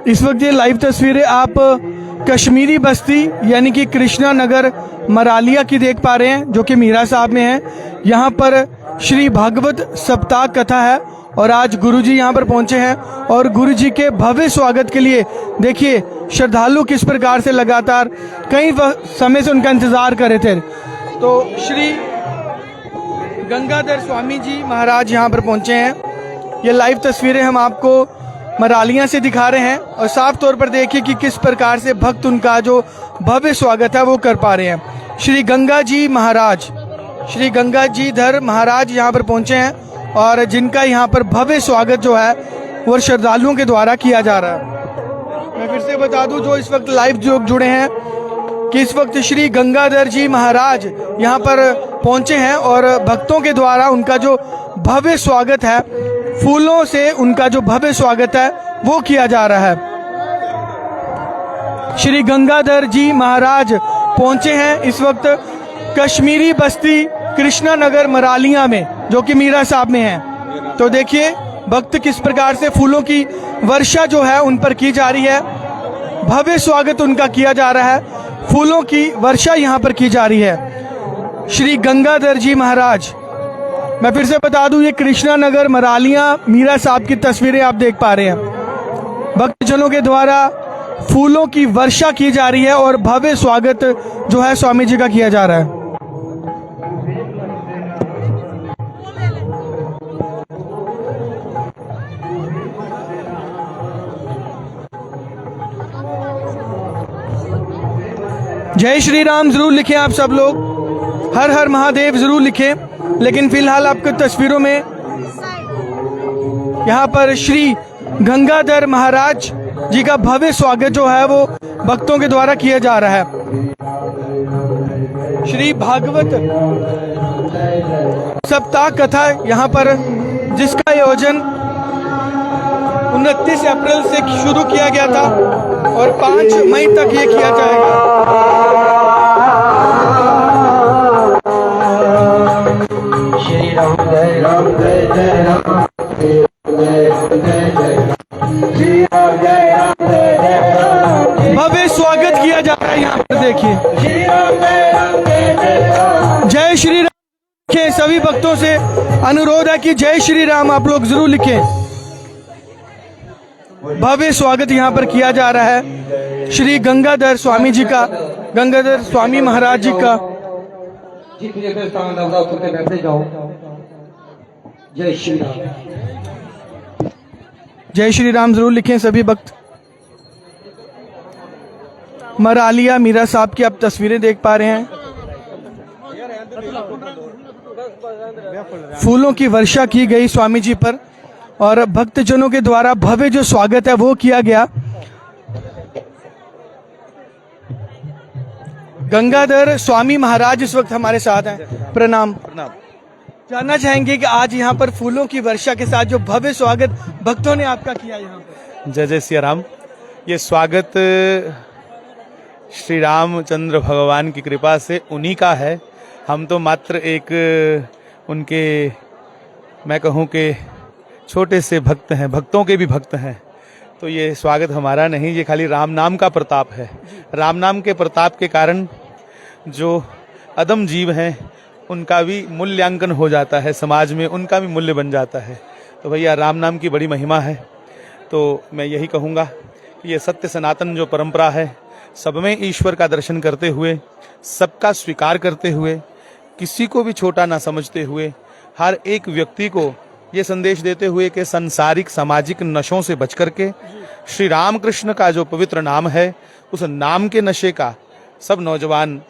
इस वक्त ये लाइव तस्वीरें आप कश्मीरी बस्ती यानी कि कृष्णा नगर मरालिया की देख पा रहे हैं, जो कि मीरा साहब में है। यहाँ पर श्री भागवत सप्ताह कथा है और आज गुरुजी यहाँ पर पहुंचे हैं और गुरुजी के भव्य स्वागत के लिए देखिए श्रद्धालु किस प्रकार से लगातार कई समय से उनका इंतजार कर रहे थे। तो श्री गंगाधर स्वामी जी महाराज यहाँ पर पहुंचे हैं। ये लाइव तस्वीरें हम आपको मरालिया से दिखा रहे हैं और साफ तौर पर देखिए कि किस प्रकार से भक्त उनका जो भव्य स्वागत है वो कर पा रहे हैं। श्री गंगा जी महाराज, श्री गंगा जी धर महाराज यहाँ पर पहुंचे हैं और जिनका यहाँ पर भव्य स्वागत जो है वो श्रद्धालुओं के द्वारा किया जा रहा है। मैं फिर से बता दूं जो इस वक्त लाइव जो जुड़े हैं कि इस वक्त श्री गंगाधर जी महाराज यहाँ पर पहुंचे हैं और भक्तों के द्वारा उनका जो भव्य स्वागत है, फूलों से उनका जो भव्य स्वागत है वो किया जा रहा है। श्री गंगाधर जी महाराज पहुंचे हैं इस वक्त कश्मीरी बस्ती कृष्णा नगर मरालिया में, जो कि मीरा साहब में है। तो देखिए भक्त किस प्रकार से फूलों की वर्षा जो है उन पर की जा रही है, भव्य स्वागत उनका किया जा रहा है, फूलों की वर्षा यहाँ पर की जा रही है। श्री गंगाधर जी महाराज, मैं फिर से बता दूं ये कृष्णा नगर मरालिया मीरा साहब की तस्वीरें आप देख पा रहे हैं। भक्तजनों के द्वारा फूलों की वर्षा की जा रही है और भव्य स्वागत जो है स्वामी जी का किया जा रहा है। जय श्री राम जरूर लिखें आप सब लोग, हर हर महादेव जरूर लिखें। लेकिन फिलहाल आपको तस्वीरों में यहाँ पर श्री गंगाधर महाराज जी का भव्य स्वागत जो है वो भक्तों के द्वारा किया जा रहा है। श्री भागवत सप्ताह कथा यहाँ पर जिसका आयोजन 29 अप्रैल से शुरू किया गया था और 5 मई तक ये किया जाएगा। भव्य स्वागत किया जा रहा है यहाँ पर देखिए। जय श्री राम लिखें, सभी भक्तों से अनुरोध है कि जय श्री राम आप लोग जरूर लिखें। भव्य स्वागत यहाँ पर किया जा रहा है श्री गंगाधर स्वामी जी का, गंगाधर स्वामी महाराज जी का। जय श्री राम, जय श्री राम जरूर लिखें सभी भक्त। मरालिया मीरा साहब की आप तस्वीरें देख पा रहे हैं। फूलों की वर्षा की गई स्वामी जी पर और भक्तजनों के द्वारा भव्य जो स्वागत है वो किया गया। गंगाधर स्वामी महाराज इस वक्त हमारे साथ हैं। प्रणाम। जानना चाहेंगे कि आज यहाँ पर फूलों की वर्षा के साथ जो भव्य स्वागत भक्तों ने आपका किया यहाँ पर। जय जय सिया राम। ये स्वागत श्री रामचंद्र भगवान की कृपा से उन्हीं का है। हम तो मात्र एक उनके, मैं कहूँ कि छोटे से भक्त हैं, भक्तों के भी भक्त हैं। तो ये स्वागत हमारा नहीं, ये खाली राम नाम का प्रताप है। राम नाम के प्रताप के कारण जो अदम जीव हैं उनका भी मूल्यांकन हो जाता है, समाज में उनका भी मूल्य बन जाता है। तो भैया राम नाम की बड़ी महिमा है। तो मैं यही कहूँगा कि ये सत्य सनातन जो परंपरा है, सब में ईश्वर का दर्शन करते हुए, सबका स्वीकार करते हुए, किसी को भी छोटा ना समझते हुए, हर एक व्यक्ति को ये संदेश देते हुए कि संसारिक सामाजिक नशों से बच करके श्री रामकृष्ण का जो पवित्र नाम है, उस नाम के नशे का सब नौजवान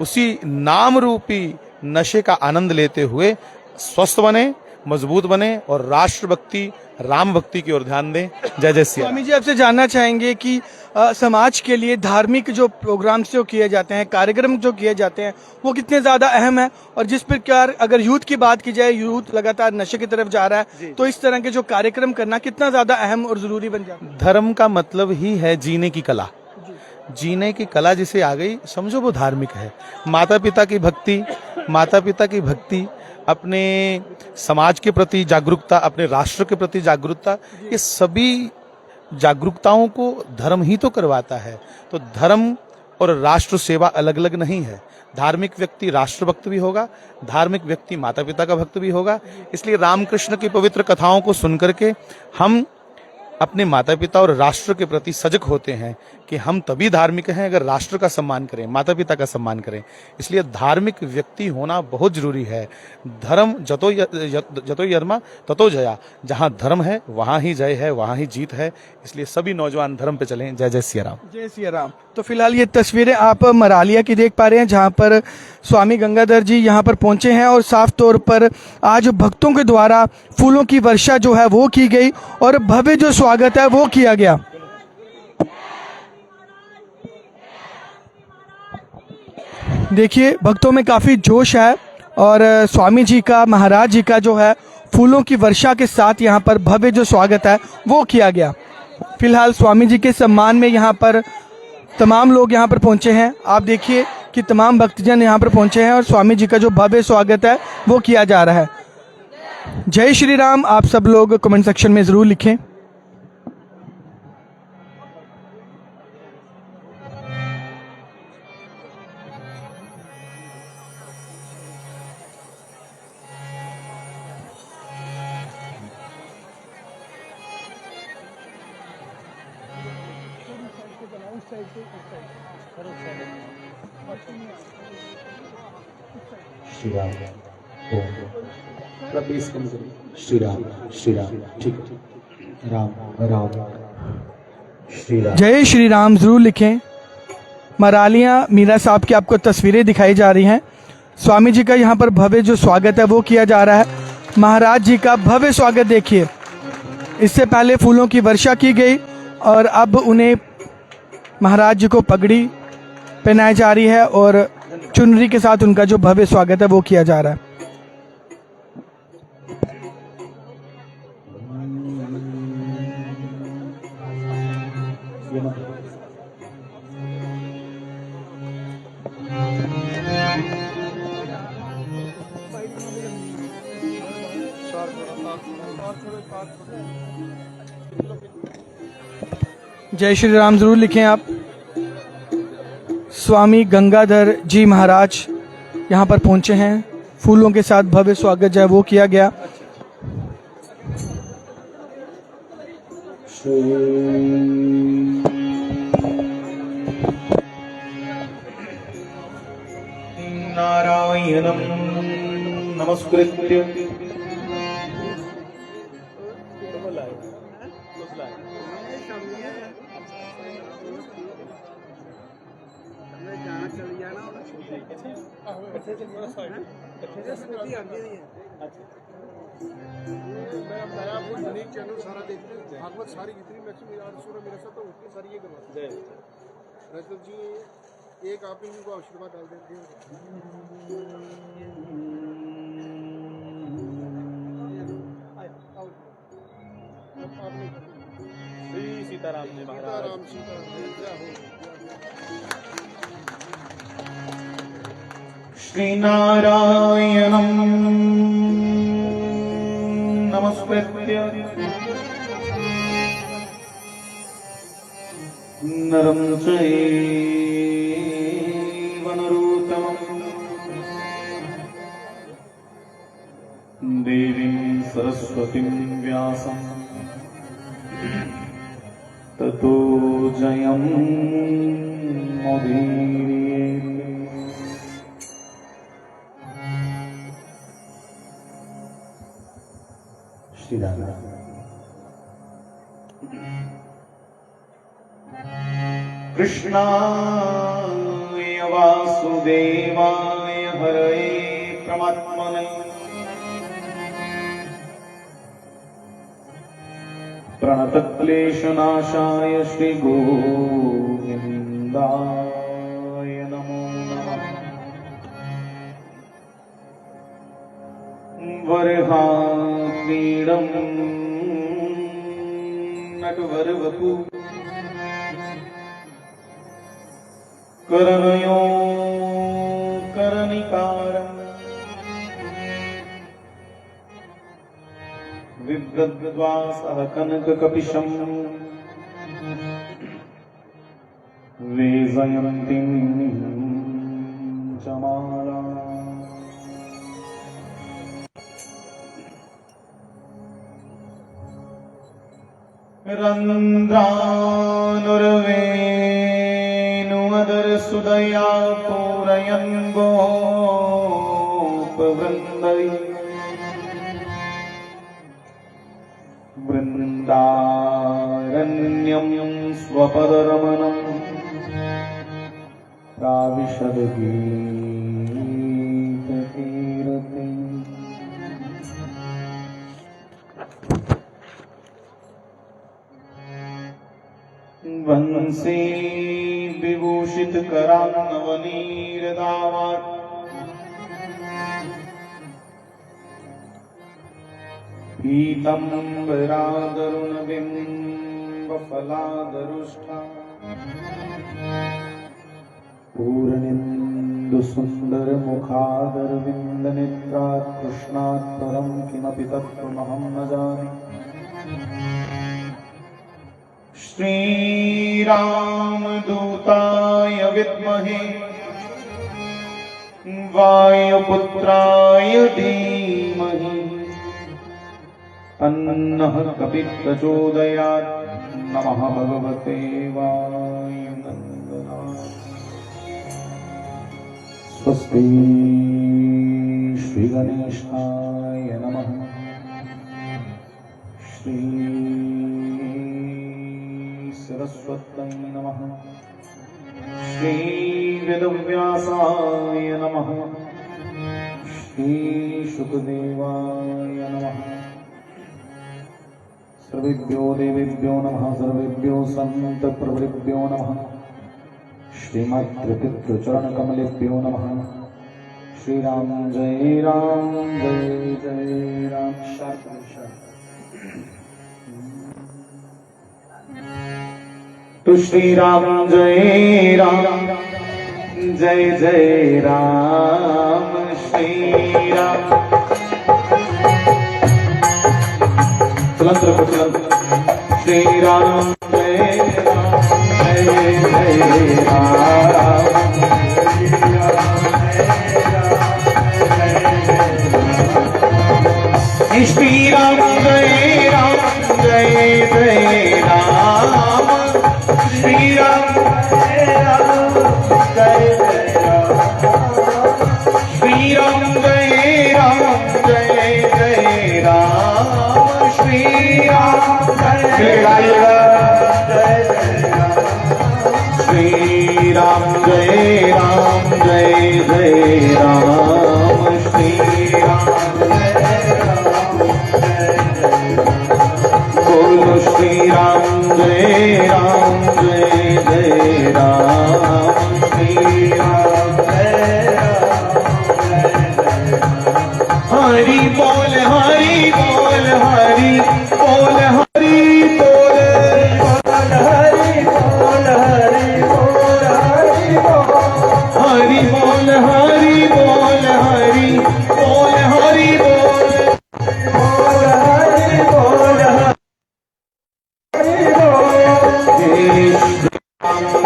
उसी नाम रूपी नशे का आनंद लेते हुए स्वस्थ बने, मजबूत बने और राष्ट्र भक्ति, राम भक्ति की ओर ध्यान दें। जय जय श्री राम। स्वामी जी आपसे जानना चाहेंगे कि समाज के लिए धार्मिक जो प्रोग्राम्स जो किए जाते हैं, कार्यक्रम जो किए जाते हैं, वो कितने ज्यादा अहम है और जिस प्रकार अगर यूथ की बात की जाए, यूथ लगातार नशे की तरफ जा रहा है, तो इस तरह के जो कार्यक्रम करना कितना ज्यादा अहम और जरूरी बन जाता है। धर्म का मतलब ही है जीने की कला। जीने की कला जिसे आ गई समझो वो धार्मिक है। माता पिता की भक्ति अपने समाज के प्रति जागरूकता, अपने राष्ट्र के प्रति जागरूकता, ये सभी जागरूकताओं को धर्म ही तो करवाता है। तो धर्म और राष्ट्र सेवा अलग अलग नहीं है। धार्मिक व्यक्ति राष्ट्र भक्त भी होगा, धार्मिक व्यक्ति माता पिता का भक्त भी होगा। इसलिए रामकृष्ण की पवित्र कथाओं को सुनकर के हम अपने माता पिता और राष्ट्र के प्रति सजग होते हैं कि हम तभी धार्मिक हैं अगर राष्ट्र का सम्मान करें, माता पिता का सम्मान करें। इसलिए धार्मिक व्यक्ति होना बहुत जरूरी है। धर्म जतो यर्मा ततो जया, जहां धर्म है वहां ही जय है, वहां ही जीत है। इसलिए सभी नौजवान धर्म पे चलें। जय जय सिया राम। जय सिया राम। तो फिलहाल ये तस्वीरें आप मरालिया की देख पा रहे हैं, जहां पर स्वामी गंगाधर जी यहां पर पहुंचे हैं और साफ तौर पर आज भक्तों के द्वारा फूलों की वर्षा जो है वो की गई और भव्य जो स्वागत है वो किया गया। देखिए भक्तों में काफ़ी जोश है और स्वामी जी का, महाराज जी का जो है फूलों की वर्षा के साथ यहाँ पर भव्य जो स्वागत है वो किया गया। फिलहाल स्वामी जी के सम्मान में यहाँ पर तमाम लोग यहाँ पर पहुँचे हैं। आप देखिए कि तमाम भक्तजन यहाँ पर पहुँचे हैं और स्वामी जी का जो भव्य स्वागत है वो किया जा रहा है। जय श्री राम आप सब लोग कमेंट सेक्शन में ज़रूर लिखें। श्री राम श्री राम श्री राम ठीक है। राम राम श्री राम। जय श्री राम ज़रूर लिखें। मरालिया मीरा साहब की आपको तस्वीरें दिखाई जा रही हैं। स्वामी जी का यहाँ पर भव्य जो स्वागत है वो किया जा रहा है। महाराज जी का भव्य स्वागत देखिए। इससे पहले फूलों की वर्षा की गई और अब उन्हें महाराज जी को पगड़ी पहनाई जा रही है और चुनरी के साथ उनका जो भव्य स्वागत है वो किया जा रहा है। जय श्री राम ज़रूर लिखें आप। स्वामी गंगाधर जी महाराज यहाँ पर पहुँचे हैं। फूलों के साथ भव्य स्वागत जो है वो किया गया। नारायणं नमस्कृत्य भागवत सारी जितनी लक्ष्मी मेरे साथ तो उतनी सारी ये करवाते हैं। रजत जी एक आप इनको आशीर्वाद डाल देते हैं। श्री सीताराम जी महाराज। श्री नारायणं नमस्कृत्य नरं चैव नरोत्तमं देवीं सरस्वतीं व्यासं ततो जयं मुदीरयेत्। श्री राम। कृष्णाय वासुदेवाय हरये परमात्मने प्रणतक्लेशनाशाय श्री गोविन्दाय नमो नमः। वरहाक्रीडं नटवरवपु करणयो करनिकारं विव्रद्वा सह कनककपिशम् वेजयन्तीं च माला। रन्ध्रानुर्वेणुमदरसुदया पूरयन् गोपवृन्दै वृन्दारण्यं स्वपदरमणं प्राविशद्गीतकीर्ति। वंशी विभूषितकरान्नवनीरदावात् पीतम्बरादरुणबिम्बफलादरुष्ठा पूर्णेन्दुसुन्दरमुखादरविन्दनेत्रात् कृष्णात् परं किमपि तत्त्वमहं न जाने। श्रीरामदूताय विद्महे वायुपुत्राय धीमहि तन्नः कपिः प्रचोदयात्। नमः भगवते वायुनन्दनाय। स्वस्ति श्रीगणेशाय नमः। श्री सरस्वत्यै नमः। श्री वेदव्यासाय नमः। श्री शुकदेवाय नमः। सर्वेभ्यो देवेभ्यो नमः। सर्वेभ्यो सन्तप्रभृभ्यो नमः। श्रीमद्पितृचरणकमलेभ्यो नमः। श्रीराम जय राम जय जय राम। तो श्री राम जय राम जय जय राम। श्री राम चलंत्र श्री राम जय जय राम। श्री राम जय राम जय जय राम। श्री राम जय राम जय जय राम। श्री राम जय राम जय जय राम। श्री राम जय राम। श्री राम जय राम जय जय राम। श्री राम बोलो श्री राम जय राम जय जय राम। श्री राम जय राम हरि बोल हरि बोल हरि बोल हरि बोल हरि बोल हरि बोल हरि बोल हरि बोल हरि बोल हरि बोल हरि बोल हरि बोल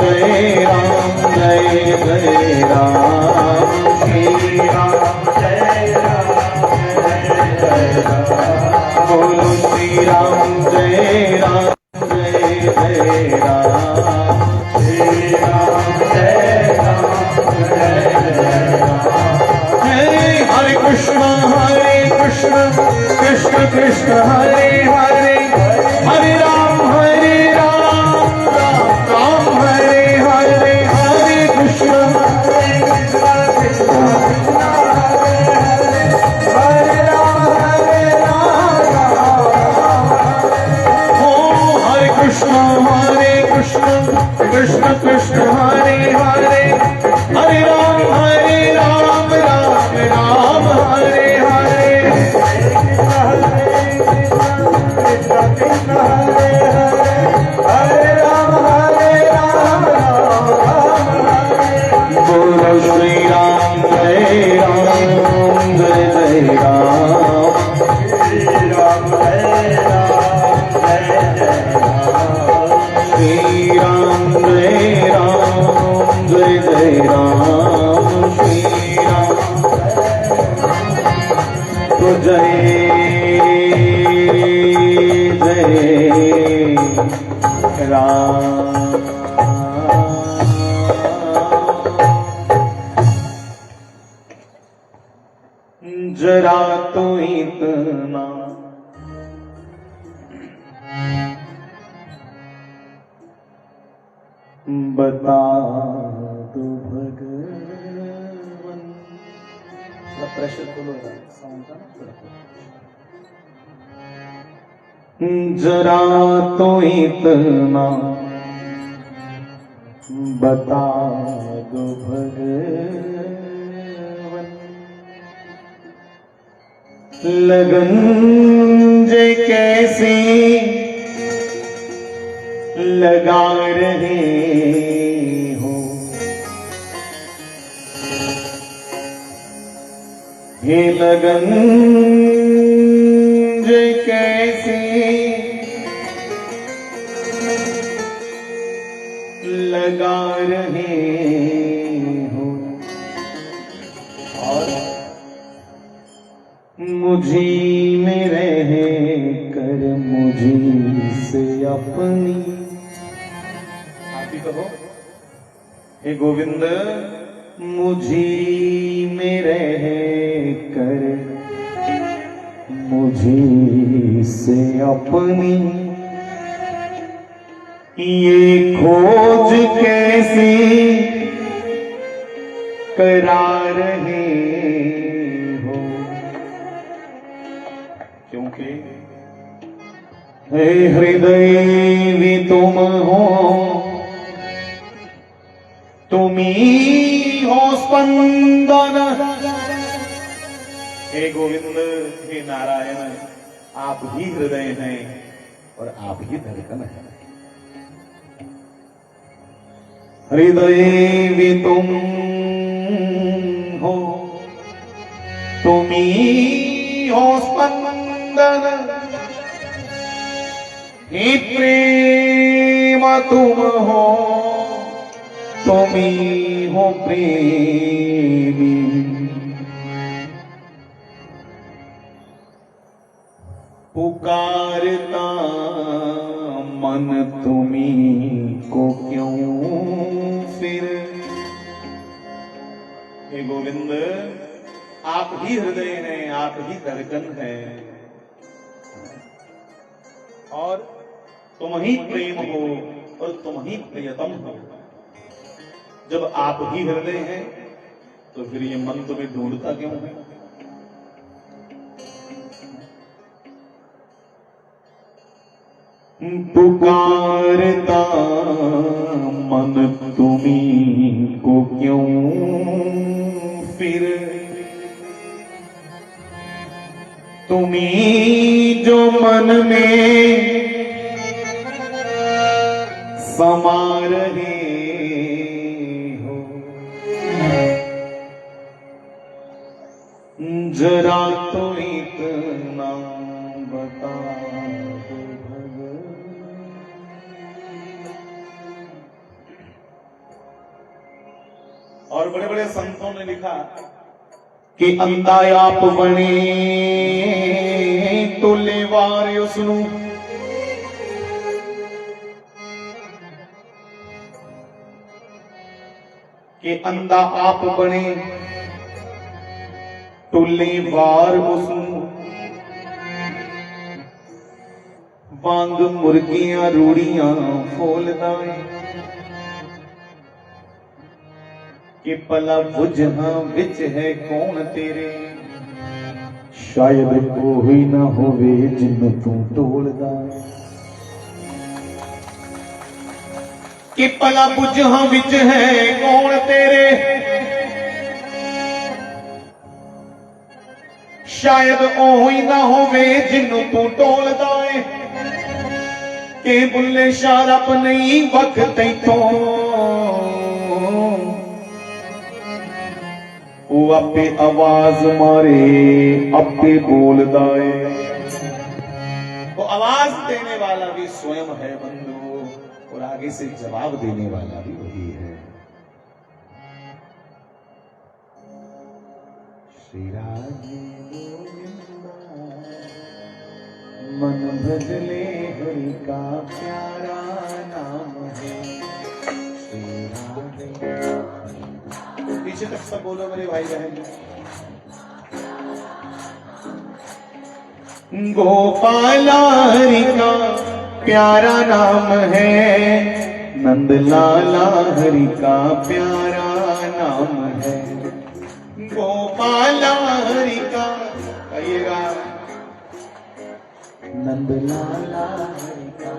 जय राम जय जय राम। श्री राम जय राम जय राम। बोलो श्री राम जय राम जय जय राम। श्री राम जय राम जय जय राम। हरे कृष्ण कृष्ण कृष्ण हरे हरे हरे राम राम राम हरे हरे। हरे कृष्ण हरे राम हरे कृष्ण कृष्ण कृष्ण हरे हरे हरे राम राम राम हरे हरे। राम जरा तो इतना बता दो भगवन। प्रेशर खोलो साउंड का जरा तो इतना बता दो भगवन। लगन जे कैसे लगा रहे हो, हे लगन जे कैसे लगा रहे हो। और मुझी में रह कर मुझी से अपनी, आप ही कहो, हे गोविंद मुझी में रह कर मुझी से अपनी ये खोज कैसी करा रहे हो। क्योंकि हे हृदय भी तुम हो, तुम्ही हो स्पंदन। हे गोविंद, हे नारायण, आप ही हृदय हैं और आप ही धड़कन है। हृदय भी तुम हो, तुम्ही हो स्पंदन। हे प्रेम तुम हो, तुम्ही हो प्रेमी। पुकारता मन तुम्ही को क्यों फिर। हे गोविंद, आप ही हृदय हैं, आप ही धड़कन हैं और तुम ही प्रेम हो और तुम ही प्रियतम हो। जब आप ही हृदय हैं तो फिर ये मन तुम्हें ढूंढता क्यों है। पुकारता मन तुम्ही को क्यों फिर। तुम्ही जो मन में समा रहे हो, जरा तो इतना बता दो भगवान। और बड़े बड़े संतों ने लिखा कि अंधा आप बने तो लेवार सुनू। कि अंधा आप बने तो लेवार सुनू। वांग मुर्गियां रूड़ियां फोलदाए कि पला बुझा विच है कौन तेरे। शायद कोई ना होवे जिन्नू तू टोलदा। कि पला बुझा विच है कौन तेरे। शायद ओही ना होवे जिन्नू तू टोलदा है। के बुल्ले शाह रब नहीं वक्त तो वो आपे आवाज मारे आपे बोलदा है। वो आवाज देने वाला भी स्वयं है बंधु और आगे से जवाब देने वाला भी वही है। श्री राधे गोविंदा मन भजले हरि का प्यारा नाम है। श्री राधे। पीछे तक सब बोलो मेरे भाई बहन। गोपाला हरि का प्यारा नाम है, नंद लाला हरि का प्यारा नाम है। गोपाला हरि का कहिएगा, नंद लाला हरि का।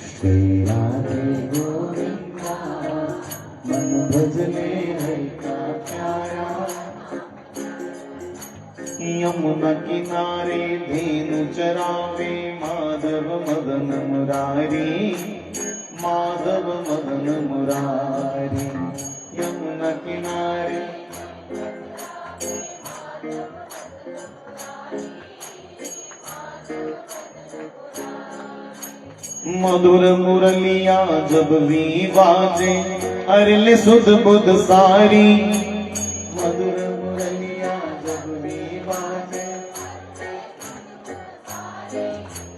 श्री राधे गोविंदा मन भजले हरि का प्यारा। यमुना किनारे धेनु चरावे माधव मदन मुरारी, माधव मदन मुरारी। यमुना किनारे मधुर मुरलिया जब भी बाजे, अरल सुध बुध सारी। मधुर मुरलिया जब भी बाजे,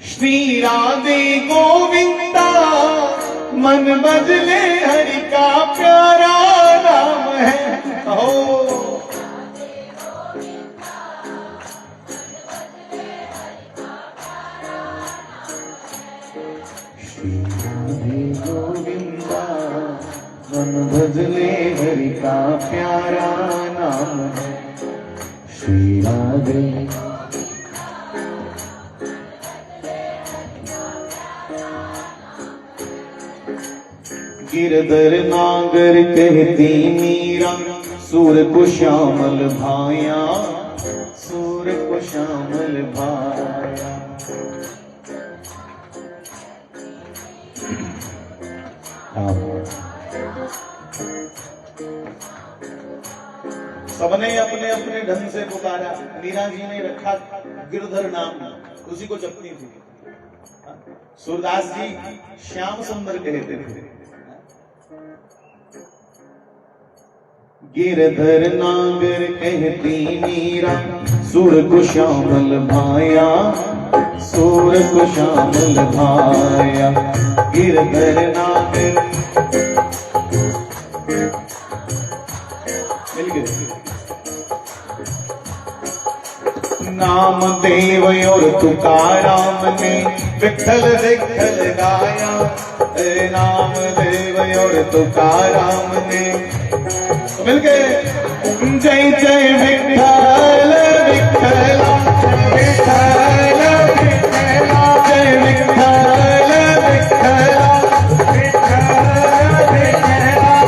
श्री राधे गोविंदा मन बजले हरि का प्यारा नाम है। ओ गोविंदा मन भजले हरि का प्यारा नाम है। श्री राधे। गिरधर नागर कहती मीरा, सूर को श्यामल भाया, सूर को श्यामल भाया। सबने अपने अपने ढंग से पुकारा। मीरा जी ने रखा गिरधर नाम, उसी को जपती थी। सूरदास जी श्याम सुंदर कहते थे। गिरधर नागर कहती मीरा, सूर को श्यामल भाया, सूर को श्यामल भाया। गिरधर नागर मिल गए। नाम देव और तुकाराम ने विठल विठल गाया। नाम देव और तुकाराम ने मिल गए। जय जय विठल विठल विठल विठल, जय विठल विठल विठल विठल,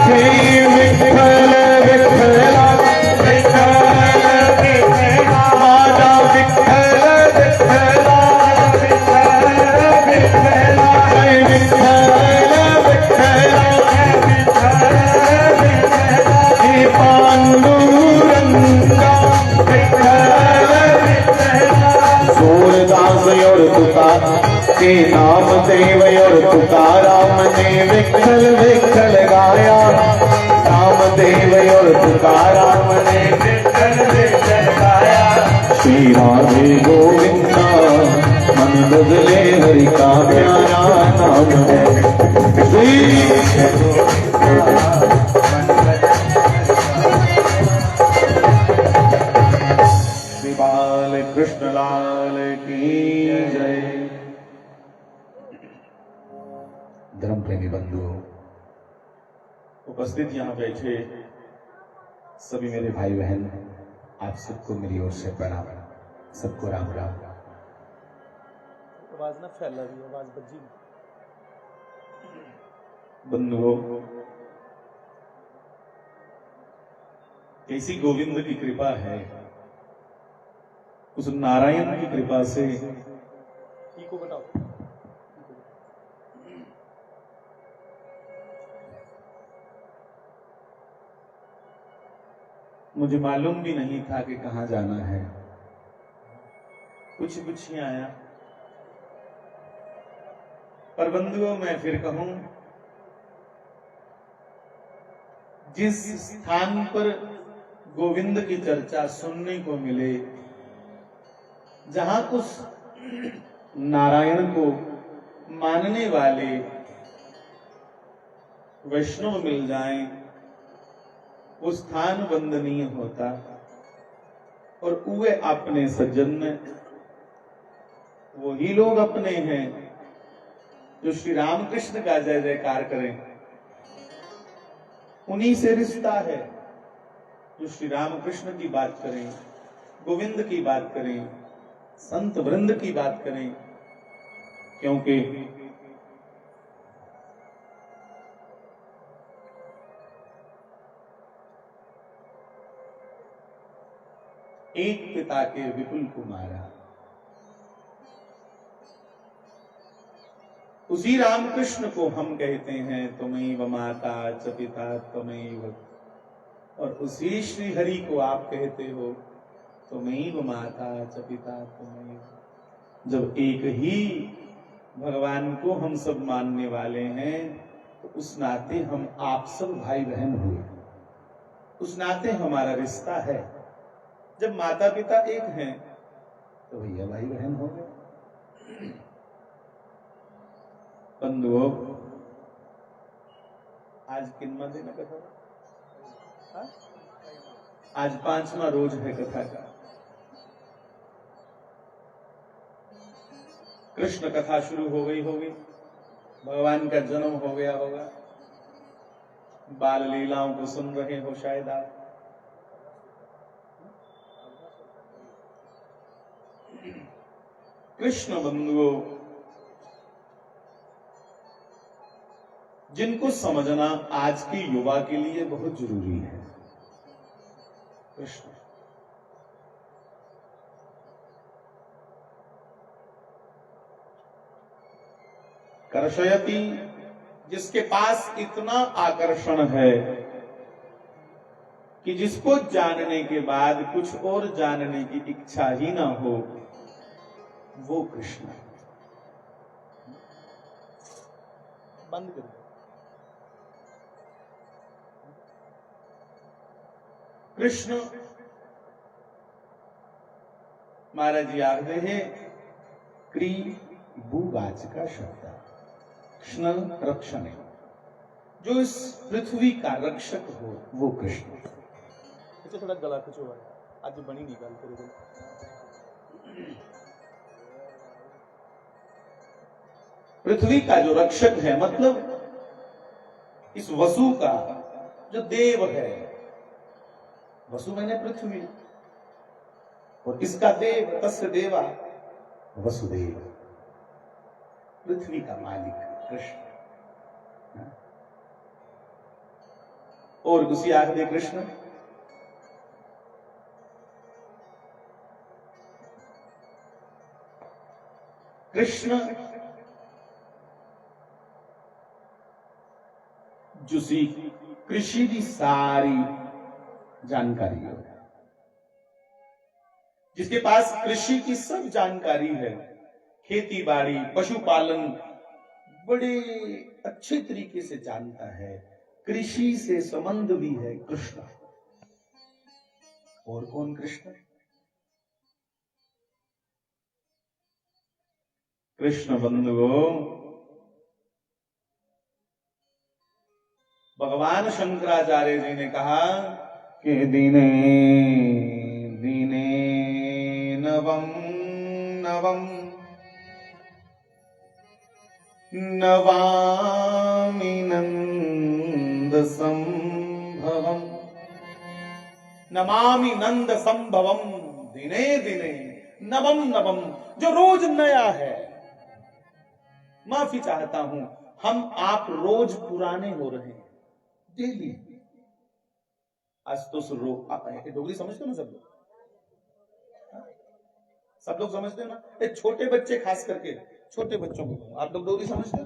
जय विठल विठल विठल विठल, माता विठल विठल विठल विठल, जय विठल विठल विठल विठल, हे पांडुरंगा विठल विठल। सूरदास और तुकाराम के नाम देव और तुकाराम ने विठल विठल गाया। नाम देव और तुकाराम ने विठल विठल गाया। श्री राधे गोविंदा मन बदले हरि का प्यारा नाम है। श्री बाल कृष्ण लाल की जय। धर्म प्रेमी बंधुओं, उपस्थित यहाँ बैठे सभी मेरे भाई बहन, आप सबको मेरी ओर से प्रणाम। सबको राम राम। आवाज ना फैला रही, आवाज बजी। बंधुओं, कैसी गोविंद की कृपा है, उस नारायण की कृपा से को बताओ। मुझे मालूम भी नहीं था कि कहां जाना है। कुछ कुछ ही आया। पर बंधुओं, मैं फिर कहूं, जिस स्थान पर गोविंद की चर्चा सुनने को मिले, जहां उस नारायण को मानने वाले वैष्णव मिल जाएं, वो स्थान वंदनीय होता। और उवे अपने सज्जन में वही लोग अपने हैं जो श्री रामकृष्ण का जय जयकार करें। उन्हीं से रिश्ता है जो श्री रामकृष्ण की बात करें, गोविंद की बात करें, संत वृंद की बात करें। क्योंकि एक पिता के विपुल कुमारा, उसी रामकृष्ण को हम कहते हैं त्वमेव माता च पिता त्वमेव, और उसी श्री हरि को आप कहते हो त्वमेव माता च पिता त्वमेव। जब एक ही भगवान को हम सब मानने वाले हैं तो उस नाते हम आप सब भाई बहन हुए, उस नाते हमारा रिश्ता है। जब माता पिता एक हैं तो भैया भाई बहन हो गए। बंधुओं, आज कितना दिन है कथा? आज 5वां रोज है कथा का। कृष्ण कथा शुरू हो गई होगी, भगवान का जन्म हो गया होगा, बाल लीलाओं को सुन रहे हो शायद आप। कृष्ण बंधुओं, जिनको समझना आज की युवा के लिए बहुत जरूरी है। कृष्ण कर्षयति, जिसके पास इतना आकर्षण है कि जिसको जानने के बाद कुछ और जानने की इच्छा ही ना हो, वो कृष्ण है। बंद कर दो। कृष्ण महाराज जी आखते हैं क्री भूवाच का शब्द कृष्ण रक्षण है, जो इस पृथ्वी का रक्षक हो वो कृष्ण। अच्छा थोड़ा गला कुछ हुआ आज बनी निकाल कर। पृथ्वी का जो रक्षक है, मतलब इस वसु का जो देव है, वसु मैंने पृथ्वी, और इसका देव तस्य देवा वसुदेव, पृथ्वी का मालिक कृष्ण। और दूसरी आख दे कृष्ण कृष्ण जुसी कृषि की सारी जानकारी है, जिसके पास कृषि की सब जानकारी है, खेती बाड़ी पशुपालन बड़े अच्छे तरीके से जानता है, कृषि से संबंध भी है, कृष्ण। और कौन कृष्ण? कृष्ण बंधुओं, भगवान शंकराचार्य जी ने कहा कि दिने दिने नवम नवम नवामि नंद संभवम, नमामि नंद संभवम, दिने दिने नवम नवम, जो रोज नया है। माफी चाहता हूं, हम आप रोज पुराने हो रहे हैं, डेली। आज तो डोगरी समझते हो ना सब लोग? सब लोग समझते हो ना? छोटे बच्चे खास करके, छोटे बच्चों को आप लोग डोगरी समझते हो?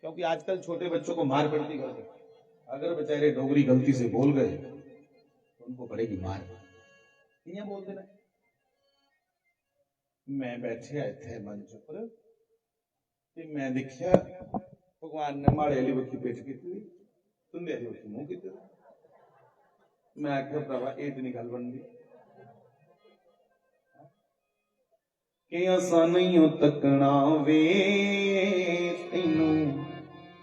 क्योंकि आजकल छोटे बच्चों को मार पड़ती घर पे, अगर बेचारे डोगरी गलती से बोल गए तो उनको पड़ेगी मार। ये बोल देना। मैं बैठे आए थे मंच पर, मैं देखा भगवान ने माड़े वाली बखी पेट की थी, तुंदे वाली बखी मुंह की थी। मैं आख्या प्रभा इतनी गल बन गई। कि असा नहीं हो तकना वे तेनू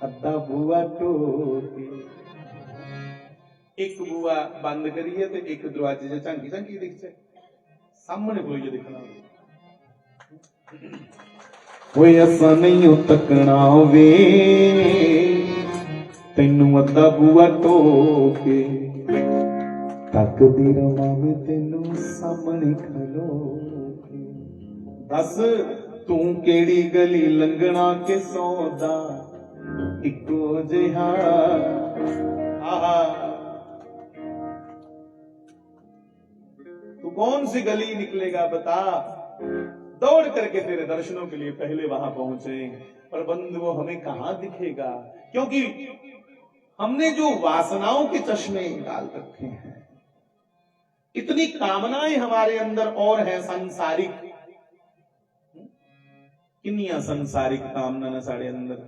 अद्धा बुआ टोके। एक बुआ बंद करिए तो एक दरवाजे से झांकी झांकी दिख जाए, सामने कोई दिखना कोई असा नहीं हो तकना वे तेनू अद्धा बुआ टोके। तकदी रवा में तेनू सामने खलो के। दस तू केड़ी गली लंघना के सौदा इको जिहा। आहा तू कौन सी गली निकलेगा बता, दौड़ करके तेरे दर्शनों के लिए पहले वहां पहुंचे, पर बंधु हमें कहां दिखेगा, क्योंकि हमने जो वासनाओं के चश्मे डाल रखे हैं, इतनी कामनाएं हमारे अंदर और है संसारिक। किन्नियां संसारिक कामना ने साढ़े अंदर।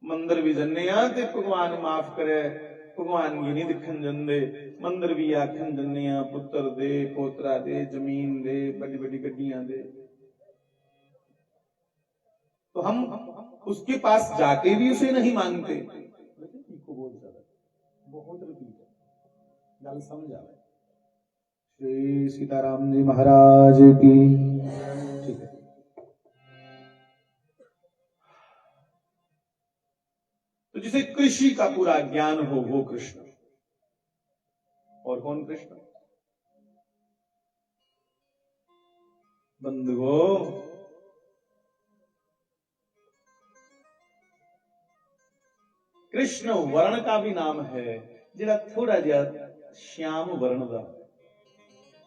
मंदिर भी जन्ने आ ते भगवान माफ करे, भगवान गी नहीं दिखन जंदे। मंदिर भी आखन जन्ने आ पुत्र दे, पोतरा दे, जमीन दे, बड़ी बड़ी गड्डियां दे। तो हम उसके पास जाके भी उसे नहीं मांगते। बहुत रिपीट गल समझ आवे। श्री सीताराम जी महाराज की। ठीक है, तो जिसे कृषि का पूरा ज्ञान हो वो कृष्ण। और कौन कृष्ण? बंधुओं, कृष्ण वर्ण का भी नाम है, जिहड़ा थोड़ा जिहा श्याम वर्ण का।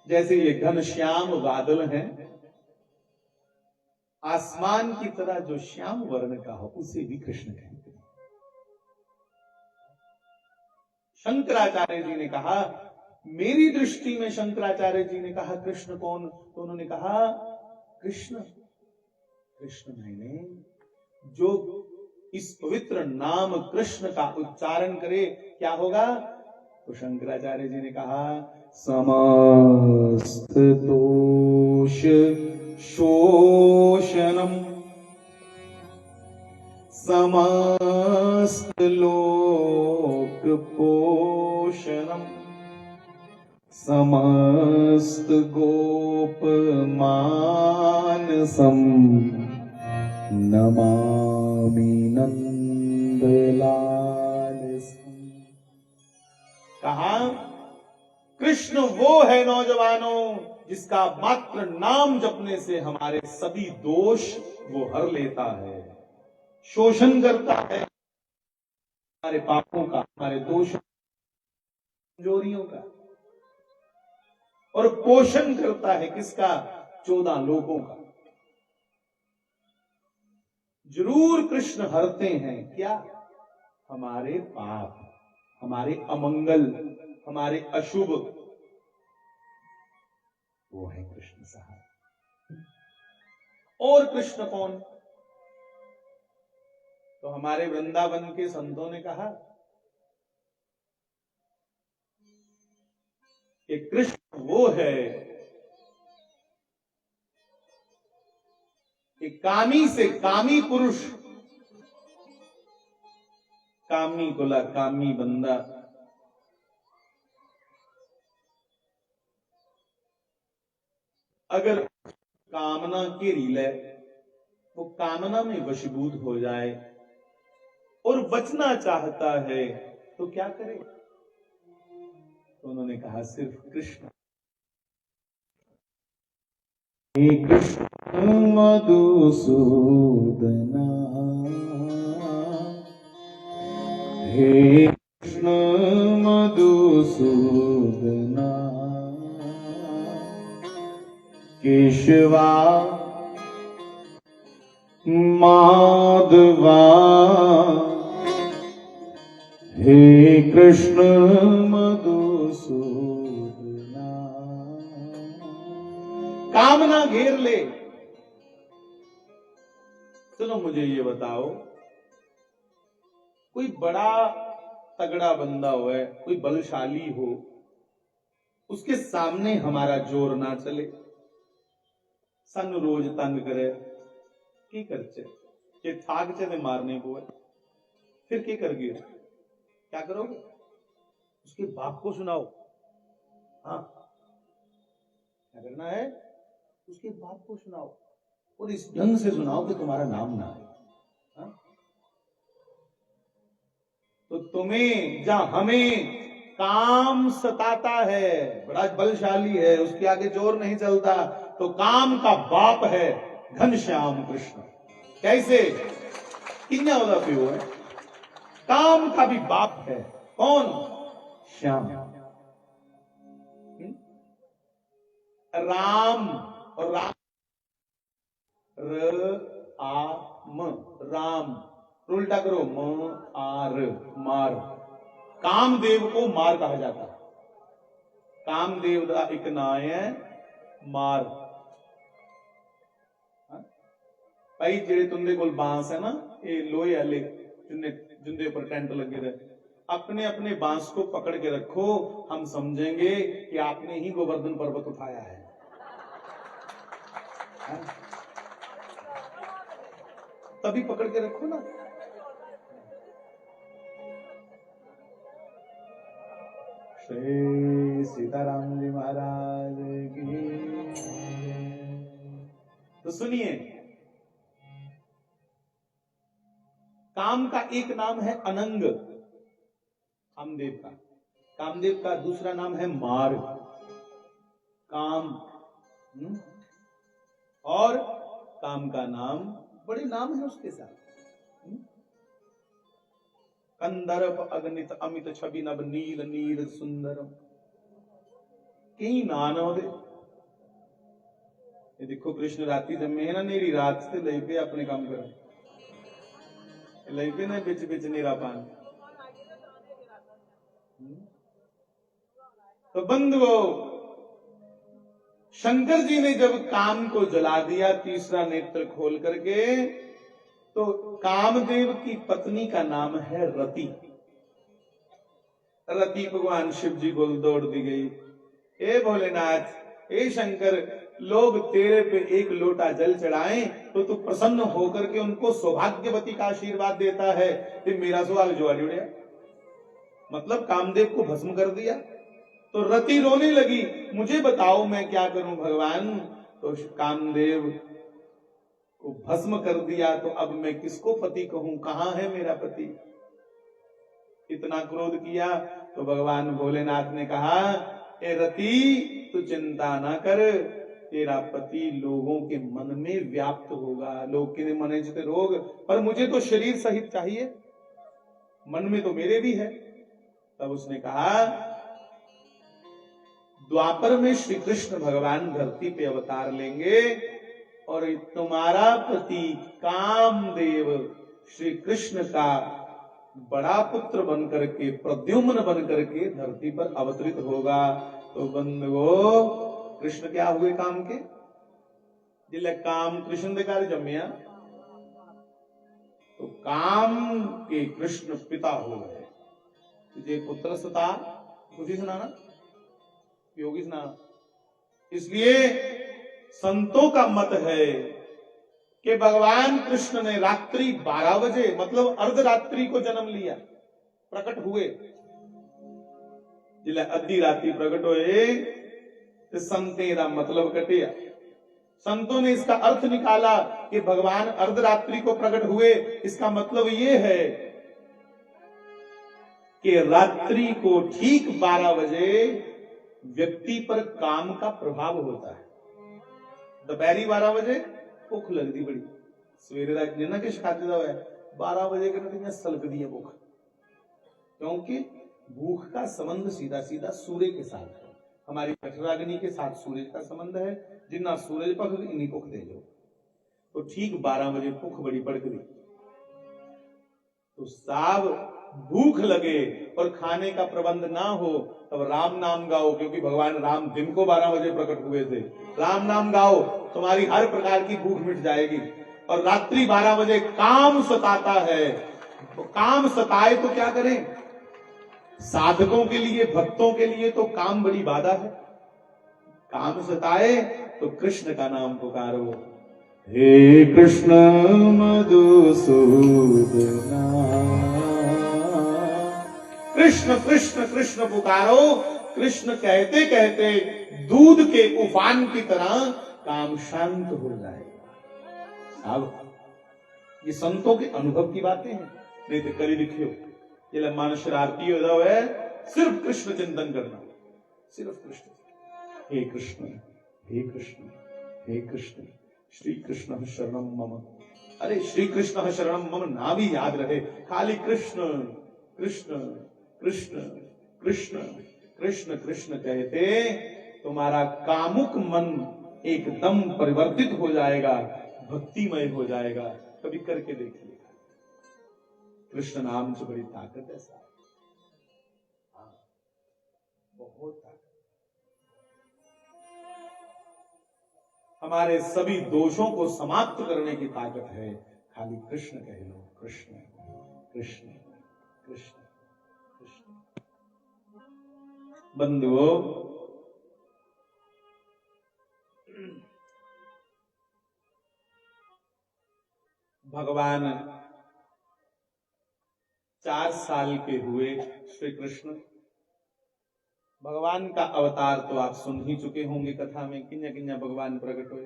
जैसे ये घन श्याम बादल हैं, आसमान की तरह जो श्याम वर्ण का हो उसे भी कृष्ण कहते हैं। शंकराचार्य जी ने कहा, मेरी दृष्टि में शंकराचार्य जी ने कहा कृष्ण कौन, तो उन्होंने कहा कृष्ण कृष्ण मैंने जो इस पवित्र नाम कृष्ण का उच्चारण करे क्या होगा? तो शंकराचार्य जी ने कहा समस्त दोष शोषणम समस्त लोक पोषणम समस्त गोप मानसम नमामि नंदलालसम। कहा कृष्ण वो है नौजवानों जिसका मात्र नाम जपने से हमारे सभी दोष वो हर लेता है, शोषण करता है हमारे पापों का, हमारे दोष कमजोरियों का, और पोषण करता है किसका? 14 लोकों का। जरूर कृष्ण हरते हैं क्या? हमारे पाप, हमारे अमंगल, हमारे अशुभ। वो है कृष्ण साहब। और कृष्ण कौन? तो हमारे वृंदावन के संतों ने कहा कि कृष्ण वो है कि कामी से कामी पुरुष, कामी कोला कामी बंदा, अगर कामना घेरी ले वो कामना में वशीभूत हो जाए और बचना चाहता है तो क्या करे? तो उन्होंने कहा सिर्फ कृष्ण। हे कृष्ण मधुसूदना, हे कृष्ण मधुसूदना, केशवा माधवा, हे कृष्ण मधुसूदना। कामना घेर ले। सुनो मुझे ये बताओ, कोई बड़ा तगड़ा बंदा हो, कोई बलशाली हो, उसके सामने हमारा जोर ना चले, सानू रोज तंग करे की करचे कि थाक चे मारने को है, फिर क्या करगे, क्या करोगे? उसके बाप को सुनाओ। हाँ, क्या करना है? उसके बाप को सुनाओ और इस ढंग से सुनाओ कि तुम्हारा नाम ना है। हाँ? तो तुम्हें या हमें काम सताता है, बड़ा बलशाली है, उसके आगे जोर नहीं चलता, तो काम का बाप है घनश्याम कृष्ण। कैसे? किन्या वाला प्यो है, काम का भी बाप है। कौन? श्याम। राम और राम, राम उल्टा करो, मार। कामदेव को मार कहा जाता है। कामदेव का एक नाम है मार। भाई जेड़े तुंदे कोल बांस है ना, ये लोहे वाले जिंदे पर टेंट लगे रहे, अपने अपने बांस को पकड़ के रखो, हम समझेंगे कि आपने ही गोवर्धन पर्वत उठाया है। तभी पकड़ के रखो ना। श्री सीताराम जी महाराज की। तो सुनिए, काम का एक नाम है अनंग, कामदेव का। कामदेव का दूसरा नाम है मार, काम। और काम का नाम, बड़े नाम है उसके साथ। कंदर्प अगणित अमित छवि नभ नील नील सुंदर, कई नाम है। ये देखो कृष्ण राती जमे है ना, नेरी रात से लेके अपने काम कर लेके ना बिच बिच नेरा पान। तो बंधुओं, शंकर जी ने जब काम को जला दिया तीसरा नेत्र खोल करके, तो कामदेव की पत्नी का नाम है रति। रति भगवान शिव जी को दौड़ दी गई, ए भोलेनाथ, ए शंकर, लोग तेरे पे एक लोटा जल चढ़ाएं तो तू प्रसन्न होकर के उनको सौभाग्यवती का आशीर्वाद देता है। फिर मेरा सवाल जो जुड़े, मतलब कामदेव को भस्म कर दिया। तो रति रोने लगी, मुझे बताओ मैं क्या करूं भगवान। तो कामदेव को भस्म कर दिया, तो अब मैं किसको पति कहूं, कहां है मेरा पति। इतना क्रोध किया तो भगवान भोलेनाथ ने कहा, ए रति, तू चिंता ना कर, तेरा पति लोगों के मन में व्याप्त होगा। लोग के मन जिते रोग, पर मुझे तो शरीर सहित चाहिए, मन में तो मेरे भी है। तब उसने कहा, द्वापर में श्री कृष्ण भगवान धरती पे अवतार लेंगे और तुम्हारा पति कामदेव श्री कृष्ण का बड़ा पुत्र बनकर के, प्रद्युम्न बनकर के धरती पर अवतरित होगा। तो बंधुओं, कृष्ण क्या हुए काम के? जिले काम कृष्ण दे घर जम्मिया, तो काम के कृष्ण पिता हो गए। तुझे पुत्र सता, कुछ ही सुनाना, योगी सुनाना। इसलिए संतों का मत है कि भगवान कृष्ण ने रात्रि 12 बजे, मतलब अर्धरात्रि को जन्म लिया, प्रकट हुए। जिले अद्धी रात्रि प्रकट हुए तो संते का मतलब कटिया। संतों ने इसका अर्थ निकाला कि भगवान अर्धरात्रि को प्रकट हुए, इसका मतलब ये है कि रात्रि को ठीक 12 बजे व्यक्ति पर काम का प्रभाव होता है। दोपहरी 12 बजे भुख लगती बड़ी, सवेरे का जिन्ना किश खाते हुआ 12 बजे के सलगती है भूख, क्योंकि भूख का संबंध सीधा सीधा सूर्य के साथ है। हमारी जठराग्नि के साथ सूर्य का संबंध है, जिन्ना सूरज पक इन्हीं भूख दे जो। तो ठीक 12 बजे भूख बड़ी पड़ गई, तो साब भूख लगे और खाने का प्रबंध ना हो, तब राम नाम गाओ, क्योंकि भगवान राम दिन को 12 बजे प्रकट हुए थे। राम नाम गाओ, तुम्हारी हर प्रकार की भूख मिट जाएगी। और रात्रि 12 बजे काम सताता है, तो काम सताए तो क्या करें? साधकों के लिए, भक्तों के लिए तो काम बड़ी बाधा है। काम सताए तो कृष्ण का नाम पुकारो, हे कृष्ण मधुसूदना। कृष्ण कृष्ण कृष्ण पुकारो। कृष्ण कहते कहते दूध के उफान की तरह काम शांत हो जाएगा। अब ये संतों के अनुभव की बातें हैं, नहीं तो करी लिखियो ये लम्मान शरारती हो जाओ है, सिर्फ कृष्ण चिंतन करना, सिर्फ कृष्ण। हे कृष्ण हे कृष्ण हे कृष्ण, श्री कृष्ण शरणम मम। अरे श्री कृष्ण शरणम मम ना भी याद रहे, खाली कृष्ण कृष्ण कृष्ण कृष्ण कृष्ण कृष्ण कहते तुम्हारा कामुक मन एकदम परिवर्तित हो जाएगा, भक्तिमय हो जाएगा। कभी करके देखिए, कृष्ण नाम से बड़ी ताकत है साहब, बहुत ताकत। हमारे सभी दोषों को समाप्त करने की ताकत है, खाली कृष्ण कह लो, कृष्ण कृष्ण कृष्ण कृष्ण। बंधुओं, भगवान 4 साल के हुए श्री कृष्ण। भगवान का अवतार तो आप सुन ही चुके होंगे कथा में, किन्या किन्या भगवान प्रकट हुए।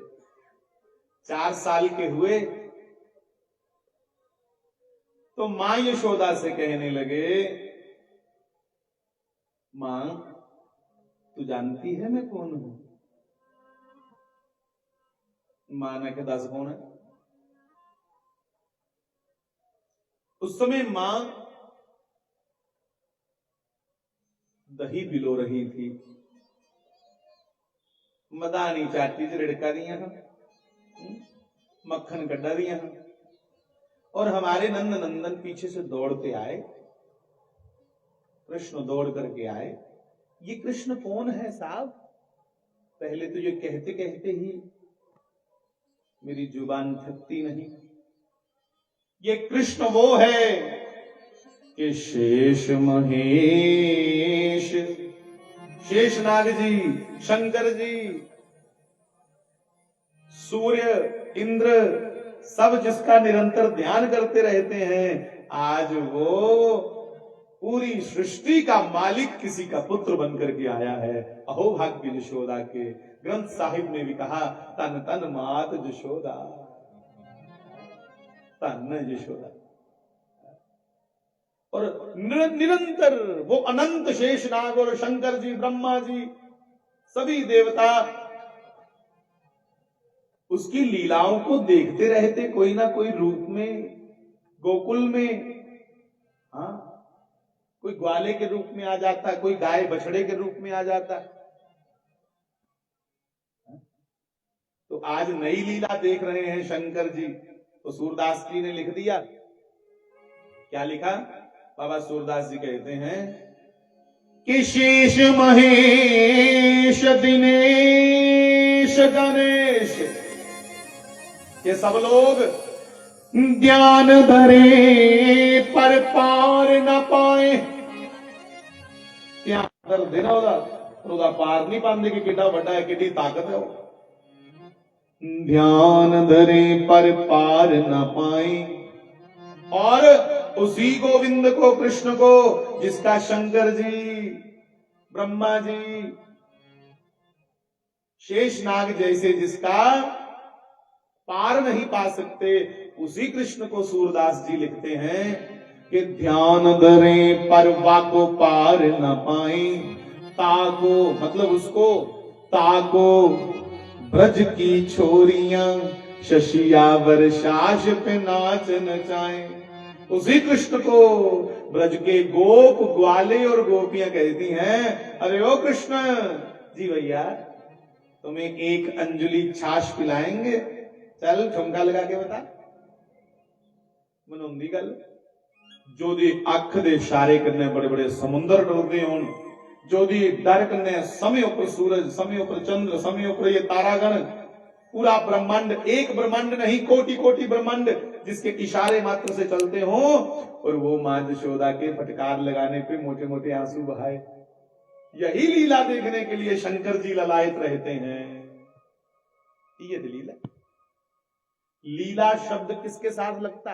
4 साल के हुए तो मां यशोदा से कहने लगे, मां तू जानती है मैं कौन हूं? मां ने कहा दस कौन है? उस समय मां दही बिलो रही थी, मदानी चाटी च रिड़का दिया मक्खन कड्डा दिया, और हमारे नंद नंदन पीछे से दौड़ते आए, कृष्ण दौड़ करके आए। ये कृष्ण कौन है साहब? पहले तो ये कहते कहते ही मेरी जुबान थकती नहीं। ये कृष्ण वो है कि शेष महेश, शेषनाग जी, शंकर जी, सूर्य, इंद्र सब जिसका निरंतर ध्यान करते रहते हैं, आज वो पूरी सृष्टि का मालिक किसी का पुत्र बनकर के आया है। अहो भाग्य यशोदा के। ग्रंथ साहिब ने भी कहा, तन तन मात यशोदा, तन यशोदा। और निरंतर वो अनंत शेषनाग और शंकर जी, ब्रह्मा जी, सभी देवता उसकी लीलाओं को देखते रहते, कोई ना कोई रूप में गोकुल में। हाँ, कोई ग्वाले के रूप में आ जाता, कोई गाय बछड़े के रूप में आ जाता। तो आज नई लीला देख रहे हैं शंकर जी। तो सूरदास जी ने लिख दिया, क्या लिखा? बाबा सूरदास जी कहते हैं कि शेष महेश दिनेश गणेश, ये सब लोग ध्यान धरे पर पार न पाए। क्या देना होगा पार नहीं पाने की, कितना बड़ा है, कितनी ताकत है वो। ध्यान धरे पर पार न पाए, और उसी गोविंद को, कृष्ण को, जिसका शंकर जी, ब्रह्मा जी, शेषनाग जैसे जिसका पार नहीं पा सकते, उसी कृष्ण को सूरदास जी लिखते हैं कि ध्यान धरे पर वाको पार न पाए। ताको मतलब उसको, ताको ब्रज की छोरियां शशिया वर्षाश पे नाच नचाए। उसी कृष्ण को ब्रज के गोप, ग्वाले और गोपियां कहती हैं, अरे ओ कृष्ण जी भैया, तुम्हें एक अंजलि छाछ पिलाएंगे, चल ठुमका लगा के बता। मनोंदी गल जो दी अख दे इशारे करने बड़े बड़े समुंदर डुलते होन, जो दी डर करने समय ऊपर सूरज, समय ऊपर चंद्र, समय ऊपर ये तारागण, पूरा ब्रह्मांड, एक ब्रह्मांड नहीं, कोटि कोटि ब्रह्मांड जिसके इशारे मात्र से चलते हो, और वो मां यशोदा के फटकार लगाने पे मोटे मोटे आंसू बहाए। यही लीला देखने के लिए शंकर जी ललायत रहते हैं। ये दलील है। लीला शब्द किसके साथ लगता?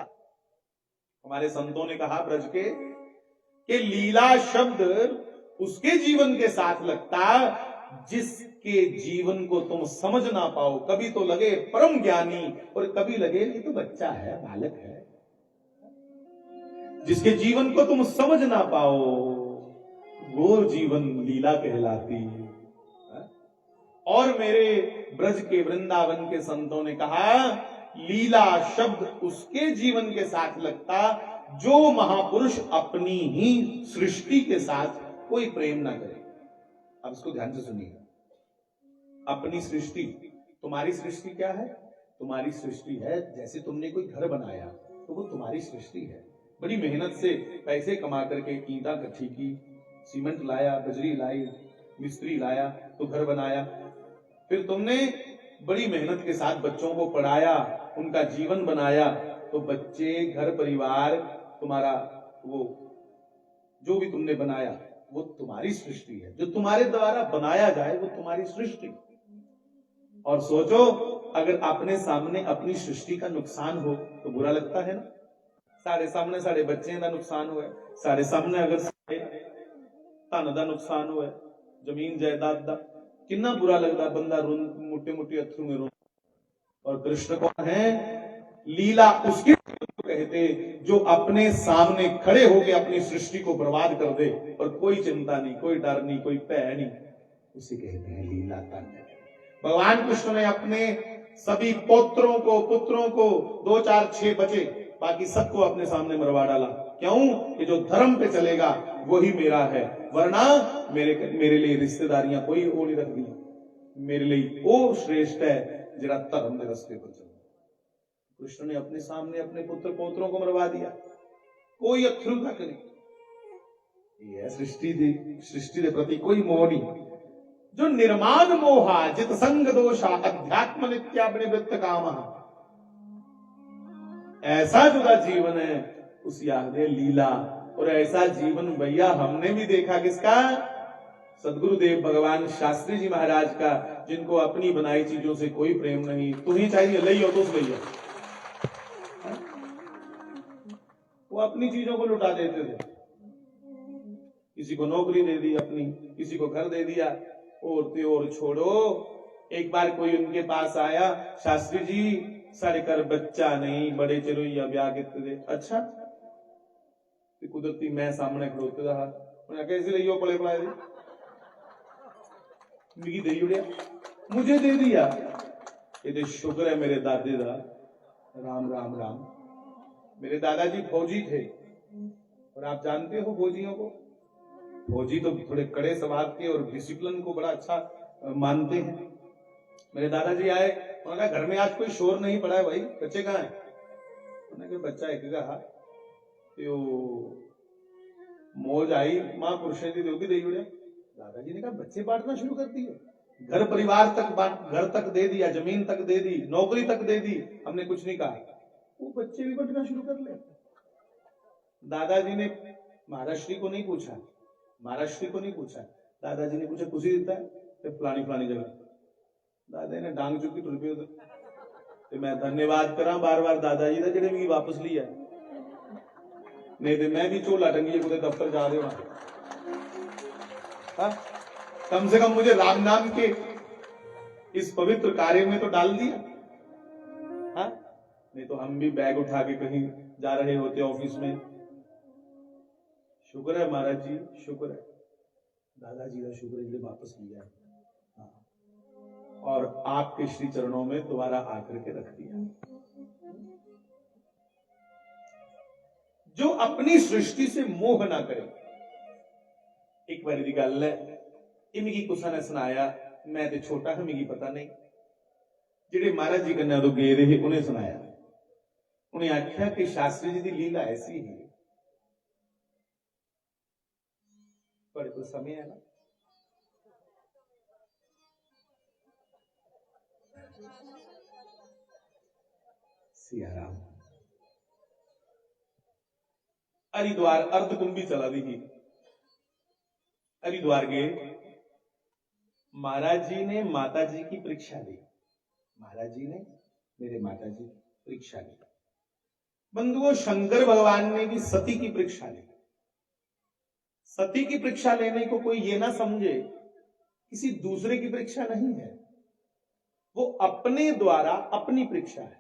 हमारे संतों ने कहा ब्रज के कि लीला शब्द उसके जीवन के साथ लगता जिसके जीवन को तुम समझ ना पाओ। कभी तो लगे परम ज्ञानी और कभी लगे ये तो बच्चा है, बालक है। जिसके जीवन को तुम समझ ना पाओ वो जीवन लीला कहलाती है। और मेरे ब्रज के वृंदावन के संतों ने कहा लीला शब्द उसके जीवन के साथ लगता जो महापुरुष अपनी ही सृष्टि के साथ कोई प्रेम ना करे। अब इसको ध्यान से सुनिएगा। अपनी सृष्टि, तुम्हारी सृष्टि क्या है? तुम्हारी सृष्टि है जैसे तुमने कोई घर बनाया तो वो तुम्हारी सृष्टि है। बड़ी मेहनत से पैसे कमा करके ईंटा इकट्ठी की, सीमेंट लाया, बजरी लाई, मिस्त्री लाया तो घर बनाया। फिर तुमने बड़ी मेहनत के साथ बच्चों को पढ़ाया, उनका जीवन बनाया, तो बच्चे, घर परिवार, तुम्हारा वो जो भी तुमने बनाया वो तुम्हारी सृष्टि है। जो तुम्हारे द्वारा बनाया जाए वो तुम्हारी सृष्टि। और सोचो अगर अपने सामने अपनी सृष्टि का नुकसान हो तो बुरा लगता है ना। सारे सामने सारे बच्चे का नुकसान हुआ, सारे सामने अगर धन का नुकसान हुआ, जमीन जायदाद का, कितना बुरा लगता। बंदा मोटे मोटे अथरू में रो। और कृष्ण कौन है? लीला उसके कहते जो अपने सामने खड़े होकर अपनी सृष्टि को बर्बाद कर दे और कोई चिंता नहीं, कोई डर नहीं, कोई भय नहीं, उसे कहते हैं लीला तन। भगवान कृष्ण ने अपने सभी पुत्रों को 2 4 6 बचे, बाकी सबको अपने सामने मरवा डाला। क्यों? ये जो धर्म पे चलेगा वही मेरा है, वरना मेरे लिए रिश्तेदारियां कोई वो नहीं रख दी। मेरे लिए वो श्रेष्ठ है जरा धर्म के रास्ते पर चल। कृष्ण ने अपने सामने अपने पुत्र पौत्रों को मरवा दिया, कोई अथरू तक नहीं। ये सृष्टि के प्रति कोई मोह नहीं। जो निर्माण मोहा जित संग दोषा अध्यात्म नित्यावृत्त काम, ऐसा जुदा जीवन है उस याद लीला। और ऐसा जीवन भैया हमने भी देखा किसका? सदगुरुदेव भगवान शास्त्री जी महाराज का, जिनको अपनी बनाई चीजों से कोई प्रेम नहीं। तुम्हें चाहिए ले हो तो ले हो। वो अपनी चीजों को लुटा देते थे। किसी को नौकरी दे दी अपनी, किसी को घर दे दिया, और छोड़ो। एक बार कोई उनके पास आया, शास्त्री जी सारे कर बच्चा नहीं, बड़े चिरोइया ब्याह कितने दे। अच्छा, कुदरती मैं सामने खड़ोते रहा, कैसे लियो पड़े पड़ाए मिगी दे उड़िया, मुझे दे दिया। ये शुक्र है मेरे दादे दा। राम राम राम। मेरे दादाजी फौजी थे, और आप जानते हो फौजियों को, फौजी तो थोड़े कड़े स्वभाव के और डिसिप्लिन को बड़ा अच्छा मानते हैं। मेरे दादाजी आए, उन्होंने कहा घर में आज कोई शोर नहीं पड़ा है भाई, बच्चे कहाँ हैं? उन्होंने कहा बच्चा एक कहा तो मौज आई मां पुरुषे दी देगी दे उड़े। दादाजी ने कहा बच्चे बांटना शुरू कर दिए, घर परिवार तक घर तक दे दिया, जमीन तक दे दी, नौकरी तक दे दी, हमने कुछ नहीं कहा। वो बच्चे भी बंटना शुरू कर ले। दादाजी ने महाराष्ट्री को नहीं पूछा, दादाजी ने पूछा कुछ देता है तो फलानी जगह। दादा ने डांग चुकी टुर पे तो मैं धन्यवाद करा बार बार दादाजी का जेडे मैं वापस लिया, नहीं तो मैं भी झोला टंगी कुछ दफ्तर जा रहे हो। कम से कम मुझे राम नाम के इस पवित्र कार्य में तो डाल दिया। हाँ, नहीं तो हम भी बैग उठा के कहीं जा रहे होते ऑफिस में। शुक्र है महाराज जी, शुक्र है दादाजी का, शुक्र है वापस लिया है। हाँ। और आपके श्री चरणों में दोबारा आकर के रख दिया। जो अपनी सृष्टि से मोह ना करे। एक बार दी गल है, मिगी कुसा ने सुनाया, मैं तो छोटा हा, मिगी पता नहीं। जेडे महाराज जी कन्या तो गए रहे उन्हें सुनाया। उन्हें आख्या कि शास्त्री जी की लीला ऐसी है। बड़े तो समय है ना, सियाराम हरिद्वार अर्धकुंभी चला दी थी। हरिद्वार गए, महाराज जी ने माता जी की परीक्षा ली। महाराज जी ने मेरे माता जी की परीक्षा ली। बंधुओं, शंकर भगवान ने भी सती की परीक्षा ली। सती की परीक्षा लेने को कोई ये ना समझे किसी दूसरे की परीक्षा नहीं है, वो अपने द्वारा अपनी परीक्षा है,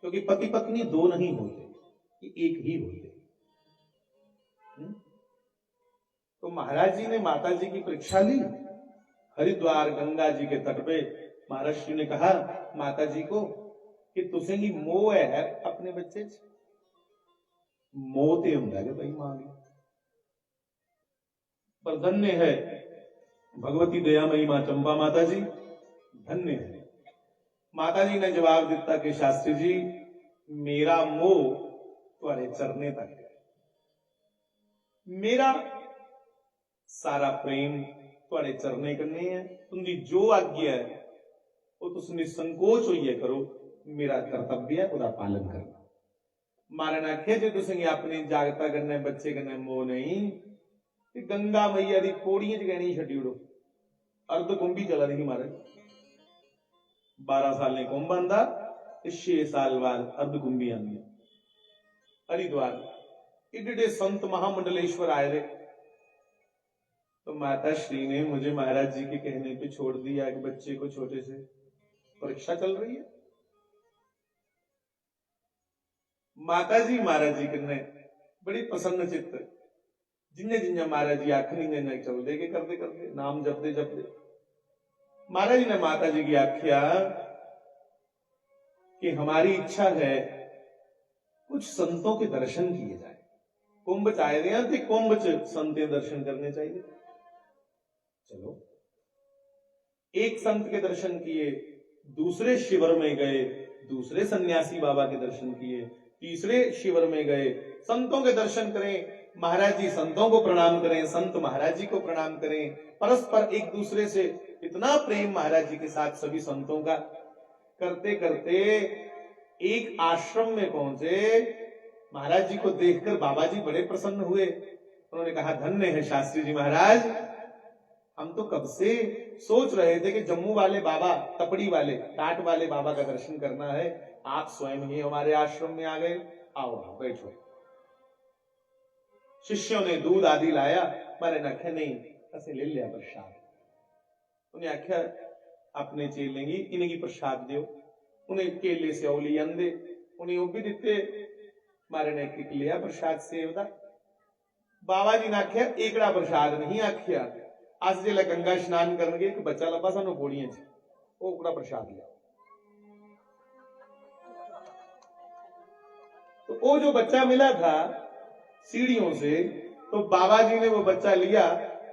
क्योंकि पति पत्नी दो नहीं होते, एक ही होते। तो महाराज जी ने माता जी की परीक्षा ली। हरिद्वार गंगा जी के तट पे महाराज जी ने कहा माता जी को कि तुसेंगी मोह है अपने बच्चे च, मोह ते हुंदा है भाई मां दी, पर धन्य है भगवती दयामयी मां चंपा माता जी, धन्य है। माता जी ने जवाब दिता कि शास्त्री जी मेरा मोह तुहाडे चरने तक है, मेरा सारा प्रेम तुहाडे चरने कन्ने है। तुंदी जो आज्ञा है वो तुस निसंकोच होइए करो, मेरा कर्तव्य है उसका पालन करना। मारे ने आख्या जे तुसें अपनी जागता करने बच्चे कन्ने मोह नहीं ते गंगा मैया दी पौड़ियां च गहनी छड्डी उड़ो। अर्ध कुंभी चला दी महाराज, 12 साल ने कुंभ आंदा ते 6 साल बाद अर्ध कुंभी आंदी। हरिद्वार इडे संत महामंडलेश्वर आए थे, तो माता श्री ने मुझे महाराज जी के कहने पे छोड़ दिया कि बच्चे को छोटे से परीक्षा चल रही है। माता जी महाराज जी कन्ने बड़ी प्रसन्न चित्त, जिन्ने जिन्ने महाराज जी आखनी ने चल दे के करते करते नाम जपते जपते महाराज जी ने माता जी की आख्या कि हमारी इच्छा है कुछ संतों के दर्शन किए जाए। कुंभ चाहे थे, कुंभ च संत दर्शन करने चाहिए। चलो, एक संत के दर्शन किए, दूसरे शिविर में गए, दूसरे सन्यासी बाबा के दर्शन किए, तीसरे शिविर में गए, संतों के दर्शन करें, महाराज जी संतों को प्रणाम करें, संत महाराज जी को प्रणाम करें। परस्पर एक दूसरे से इतना प्रेम महाराज जी के साथ सभी संतों का करते करते एक आश्रम में पहुंचे। महाराज जी को देखकर बाबा जी बड़े प्रसन्न हुए। उन्होंने कहा धन्य है शास्त्री जी महाराज, हम तो कब से सोच रहे थे कि जम्मू वाले बाबा, तपड़ी वाले, टाट वाले बाबा का दर्शन करना है, आप स्वयं ही हमारे आश्रम में आ गए। आओ आओ बैठो। शिष्यों ने दूध आदि लाया, मारे ने आख्या नहीं असें ले लिया प्रसाद। उन्हें आख्या अपने चेलेंगी इन्हें प्रसाद दियो। उन्हें केले से औली अंदे उन्हें वो भी दिते। मारे ने एक लिया प्रसाद सेव दा। बाबा जी ने आख्या एकड़ा प्रसाद नहीं आख्या, अस जिले गंगा स्नान करनगे एक बच्चा लब्भा सानू पौड़ियां च, वो ओकड़ा प्रसाद लिया। तो वो जो बच्चा मिला था सीढ़ियों से, तो बाबा जी ने वो बच्चा लिया।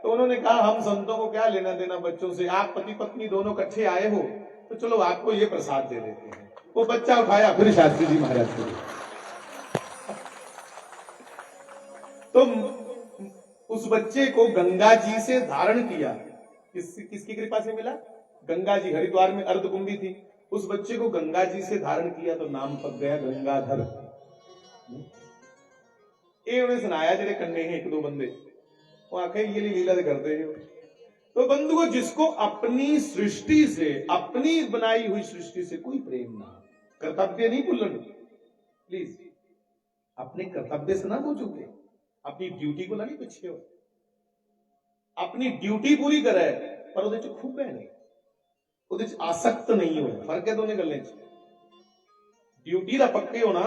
तो उन्होंने कहा हम संतों को क्या लेना देना बच्चों से, आप पति पत्नी दोनों इकट्ठे आए हो तो चलो आपको ये प्रसाद दे देते हैं। वो बच्चा उठाया फिर शास्त्री जी महाराज को। तो उस बच्चे को गंगा जी से धारण किया। किसकी कृपा से मिला? गंगा जी, हरिद्वार में अर्धकुंभी थी, उस बच्चे को गंगा जी से धारण किया तो नाम पक गया गंगाधर। ये उन्हें सुनाया जेरे कन्ने हैं एक दो बंदे, वो आखे ये लीला करते हैं। तो बंधुओं, जिसको अपनी सृष्टि से, अपनी बनाई हुई सृष्टि से कोई प्रेम ना, कर्तव्य नहीं भूलन प्लीज, अपने कर्तव्य से ना हो चुके, अपनी ड्यूटी को ना नहीं पीछे हो, अपनी ड्यूटी पूरी करे पर ਉਹਦੇ ਚ ਖੁੱਬੇ ਨਹੀਂ, ਉਹਦੇ ਚ ਆਸਕਤ ਨਹੀਂ ਹੋਏ। ਫਰਕ ਹੈ ਦੋਨੇ ਗੱਲਾਂ ਚ। ਡਿਊਟੀ ਦਾ ਪੱਕੇ ਹੋਣਾ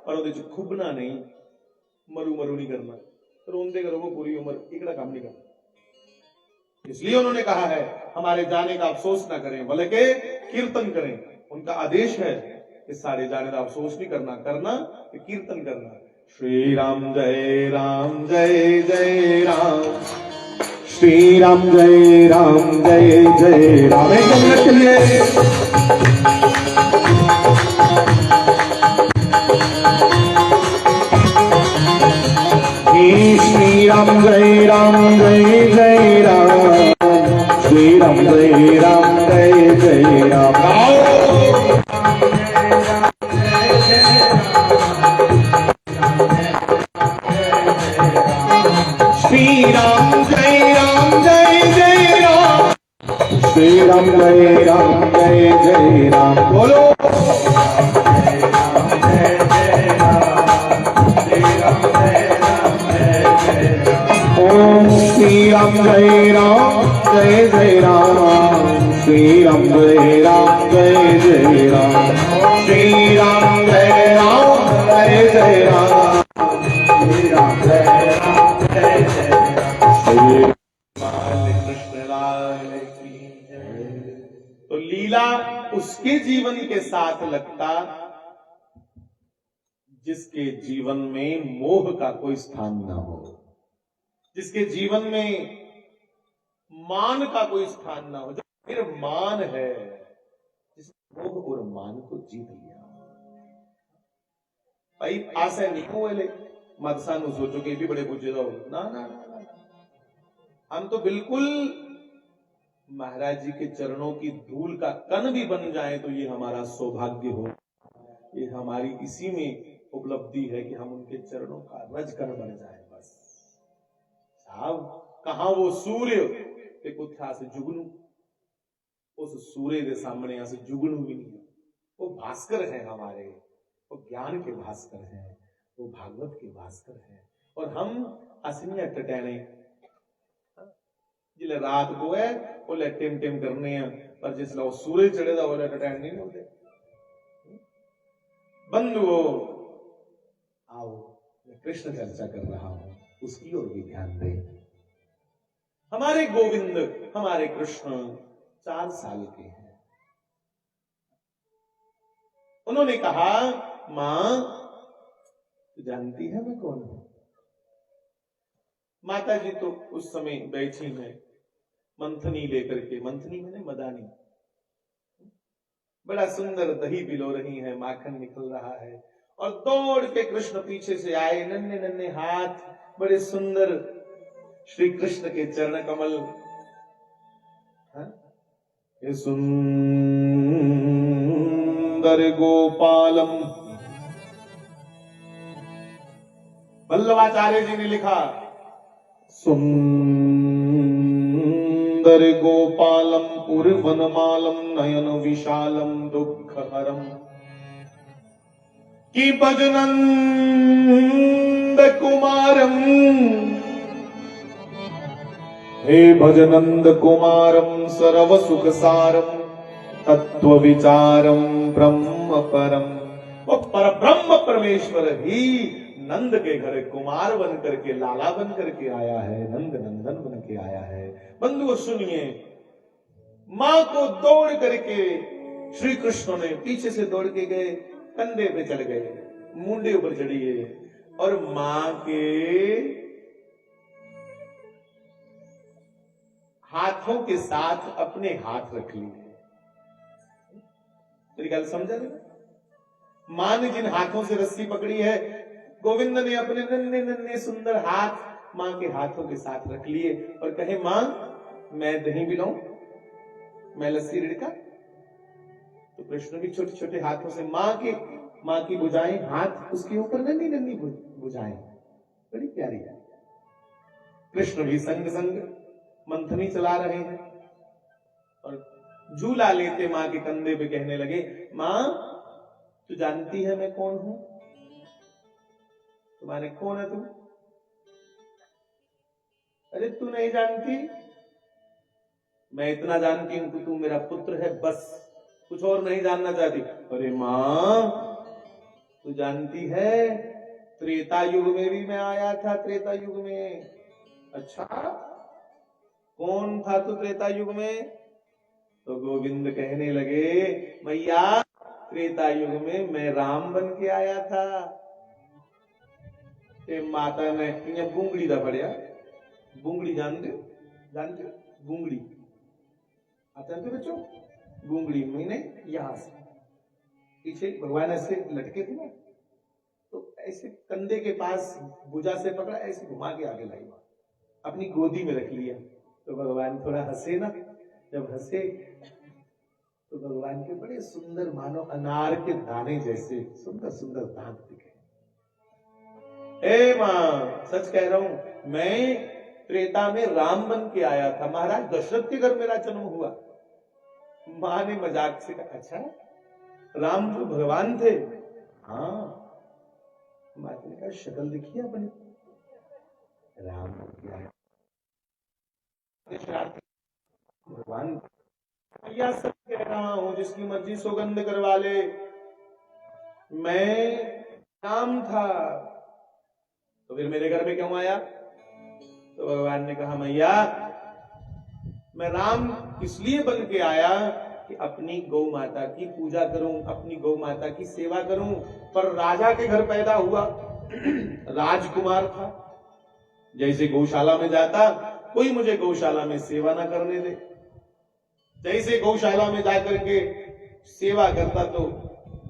ਪਰ ਉਹਦੇ ਚ ਖੁੱਬਣਾ ਨਹੀਂ, मरू मरू नहीं करना, रोंदे करो वो पूरी उम्र, इकड़ा काम नहीं करना। इसलिए उन्होंने कहा है हमारे जाने का अफसोस ना करें बल्कि कीर्तन करें। उनका आदेश है कि सारे जाने का अफसोस नहीं करना, करना कि कीर्तन करना। श्री राम जय राम जय जय राम, श्री राम जय राम जय जय राम। एक मिनट के लिए श्री राम जय राम जय जय राम, श्री राम जय राम जय जय राम। श्री राम जय राम जय जय राम, श्री राम जय राम बोलो। ओम श्री राम जय राम जय राम श्री राम जय राम जय राम श्री राम जय राम जय राम श्री राम जय राम जय राम श्री बाल कृष्ण लाल की जय। तो लीला उसके जीवन के साथ लगता जिसके जीवन में मोह का कोई स्थान न हो, जिसके जीवन में मान का कोई स्थान ना हो। जो फिर मान है, जिसने मोह और मान को जीत लिया भाई आसे नहीं हुए मदसानु सोचो कि भी बड़े पूछे जाओ ना ना ना ना हम तो बिल्कुल महाराज जी के चरणों की धूल का कण भी बन जाए तो ये हमारा सौभाग्य हो। ये हमारी इसी में उपलब्धि है कि हम उनके चरणों का रज कण बन जाए। बस साहब कहा वो सूर्य ते कुत्था से जुगनू, उस सूर्य के सामने यहां से जुगनू भी नहीं है। वो भास्कर है हमारे, वो ज्ञान के भास्कर हैं, वो भागवत के भास्कर हैं। और हम असनिया टटैने जिले रात को है वो टिम टिम करने हैं, पर जिसला वो सूरज चढ़ेगा वो टटैन नहीं होते। बंधुओं आओ, मैं कृष्ण चर्चा कर रहा हूं, उसकी ओर भी ध्यान दें। हमारे गोविंद, हमारे कृष्ण 4 साल के हैं। उन्होंने कहा मां तू जानती है मैं कौन हूं? माता जी तो उस समय बैठी हैं मंथनी लेकर के, मंथनी मैंने मदानी, बड़ा सुंदर दही पिलो रही है, माखन निकल रहा है। और दौड़ के कृष्ण पीछे से आए, नन्हे नन्हे हाथ, बड़े सुंदर श्री कृष्ण के चरण कमल। ये सुंदर गोपालम, वल्लभाचार्य जी ने लिखा सुंदर गोपालम पुरवनमालम नयन विशालम दुःखहरम की भजनंद कुमारम। हे भजनंद कुमारम सर्व सुख सारम तत्व विचारम ब्रह्म परम। वो पर ब्रह्म परमेश्वर ही नंद के घर कुमार बन करके, लाला बन करके आया है, नंद नंदन बन के आया है। बंधुओं सुनिए, मां को दौड़ करके श्री कृष्ण ने पीछे से दौड़ के गए, कंधे पे चढ़ गए, मुंडे ऊपर चढ़िए और मां के हाथों के साथ अपने हाथ रख लिए। तेरी गल समझा ना? मां ने जिन हाथों से रस्सी पकड़ी है, गोविंद ने अपने नन्हे नन्हे सुंदर हाथ मां के हाथों के साथ रख लिए और कहे मां मैं दही पिलाऊं, मैं लस्सी रिड़का। तो कृष्ण भी छोटे छोटे हाथों से मां की भुजाएं, हाथ उसके ऊपर नन्ही नन्ही भुजाएं, बड़ी प्यारी है। कृष्ण भी संग संग मंथनी चला रहे हैं और झूला लेते मां के कंधे पे कहने लगे मां तू जानती है मैं कौन हूं? तुम्हारे कौन है तू? अरे तू नहीं जानती? मैं इतना जानती हूं कि तू मेरा पुत्र है, बस कुछ और नहीं जानना चाहती। अरे मां तू जानती है त्रेता युग में भी मैं आया था, त्रेता युग में। अच्छा कौन था तू त्रेता युग में? तो गोविंद कहने लगे मैया त्रेता युग में मैं राम बन के आया था। माता ने इन्हें बुंगड़ी दा पड़िया। बुंगड़ी जानते हो? जानते हो बुंगड़ी? आता है बच्चों? बुंगड़ी मैंने यहां से पीछे भगवान ऐसे लटके थे ना, तो ऐसे कंधे के पास भुजा से पकड़ा, ऐसे घुमा के आगे लाई, अपनी गोदी में रख लिया। तो भगवान थोड़ा हंसे ना, जब हंसे तो भगवान के बड़े सुंदर मानो अनार के दाने जैसे सुंदर सुंदर दांत दिखे। हे मां सच कह रहा हूं, मैं त्रेता में राम बन के आया था। महाराज दशरथ के घर मेरा जन्म हुआ, माँ ने मजाक से कहा, अच्छा राम तो भगवान थे? हाँ। माँ ने कहा, शक्ल दिखी अपनी? राम क्या है? भगवान। या सब कह रहा हूं, जिसकी मर्जी सौगंध करवा ले, मैं राम था। तो फिर मेरे घर में क्यों आया? तो भगवान ने कहा, मैया मैं राम इसलिए बन के आया कि अपनी गौ माता की पूजा करूं, अपनी गौ माता की सेवा करूं। पर राजा के घर पैदा हुआ, राजकुमार था, जैसे गौशाला में जाता, कोई मुझे गौशाला में सेवा ना करने दे। जैसे गौशाला में जाकर के सेवा करता तो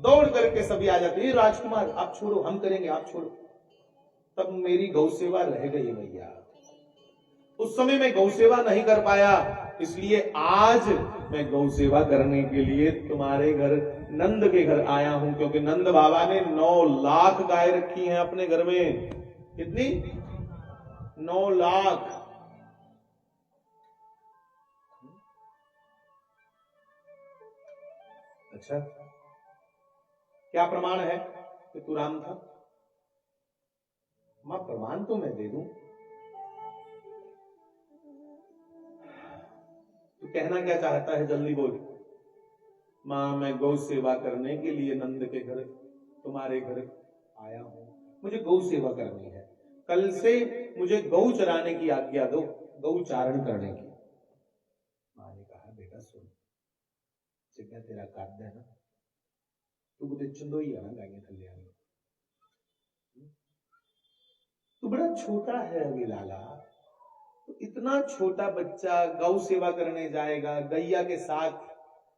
दौड़ करके सभी आ जाते, ये राजकुमार आप छोड़ो, हम करेंगे, आप छोड़ो। तब मेरी गौ सेवा रह गई भैया। उस समय मैं गौ सेवा नहीं कर पाया, इसलिए आज मैं गौ सेवा करने के लिए तुम्हारे घर नंद के घर आया हूं, क्योंकि नंद बाबा ने 9 लाख गाय रखी हैं अपने घर में। कितनी? 9 लाख। अच्छा, क्या प्रमाण है कि तू राम था? मां प्रमाण तो मैं दे दूं, तू कहना क्या चाहता है जल्दी बोल। मां मैं गौ सेवा करने के लिए नंद के घर तुम्हारे घर आया हूं, मुझे गौ सेवा करनी है। कल से मुझे गौ चराने की आज्ञा दो, गौ चारण करने की। मां ने कहा, बेटा सुन, जितना तेरा काट है ना, तू बुते चंदो ही है ना गाय थले आने, तू बड़ा छोटा है अभी लाला, तो इतना छोटा बच्चा गौ सेवा करने जाएगा, गैया के साथ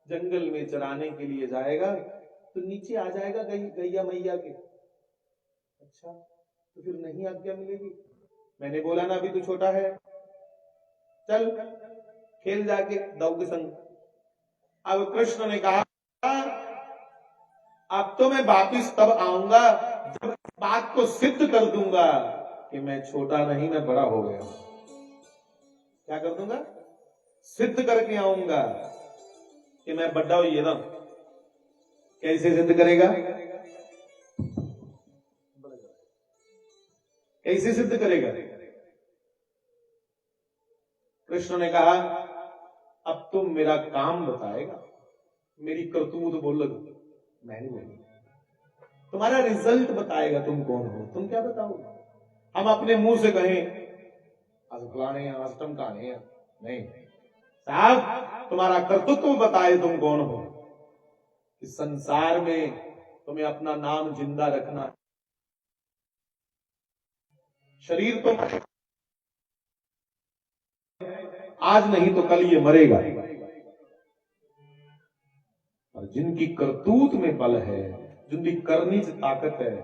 जंगल में चराने के लिए जाएगा, तो नीचे आ जाएगा गैया मैया के। अच्छा, तो फिर नहीं आज्ञा मिलेगी? मैंने बोला ना अभी तू छोटा है, चल खेल जाके दाऊ के संग। अब कृष्ण ने कहा, अब तो मैं वापिस तब आऊंगा जब बात को सिद्ध कर दूंगा कि मैं छोटा नहीं, मैं बड़ा हो गया। क्या कर दूंगा? सिद्ध करके आऊंगा कि मैं बड़ा हुई है ना। कैसे सिद्ध करेगा? कैसे सिद्ध करेगा? कृष्ण ने कहा, अब तुम मेरा काम बताएगा, मेरी करतूत बोलो, मैं नहीं बोलूंगा, तुम्हारा रिजल्ट बताएगा तुम कौन हो। तुम क्या बताओगे? हम अपने मुंह से कहें आज फलाने हैं, आज टमकाने हैं, नहीं साहब, तुम्हारा कर्तृत्व बताए तुम कौन हो। इस संसार में तुम्हें अपना नाम जिंदा रखना, शरीर तो आज नहीं तो कल ये मरेगा, और जिनकी करतूत में बल है, जिनकी करनी से ताकत है,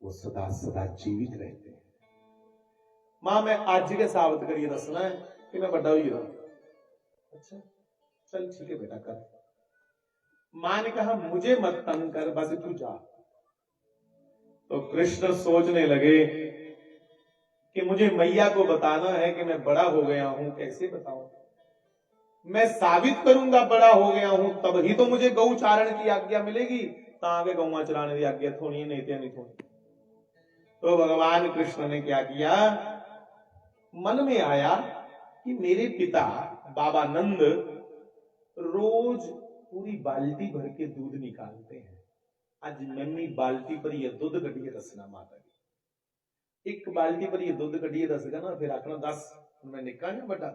वो सदा सदा जीवित रहते हैं। मां मैं आज के साबित करिए दसना है कि मैं बड़ा हुई रहा। अच्छा चल ठीक है बेटा कर। मां ने कहा, मुझे मत तंग कर, बस तू जा। तो कृष्ण सोचने लगे कि मुझे मैया को बताना है कि मैं बड़ा हो गया हूं, कैसे बताऊं? मैं साबित करूंगा बड़ा हो गया हूं, तब ही तो मुझे गौ चारण की आज्ञा मिलेगी। तो आगे गौवा चराने की आज्ञा थोड़ी नहीं थोड़ी। तो भगवान कृष्ण ने क्या किया, मन में आया कि मेरे पिता बाबा नंद रोज पूरी बाल्टी भर के दूध निकालते हैं, आज मम्मी बाल्टी पर यह दूध कटिए दसना माता की। एक बाल्टी पर यह दूध कटिए दसगा ना, फिर आखना 10 मैं निकाल ना बटा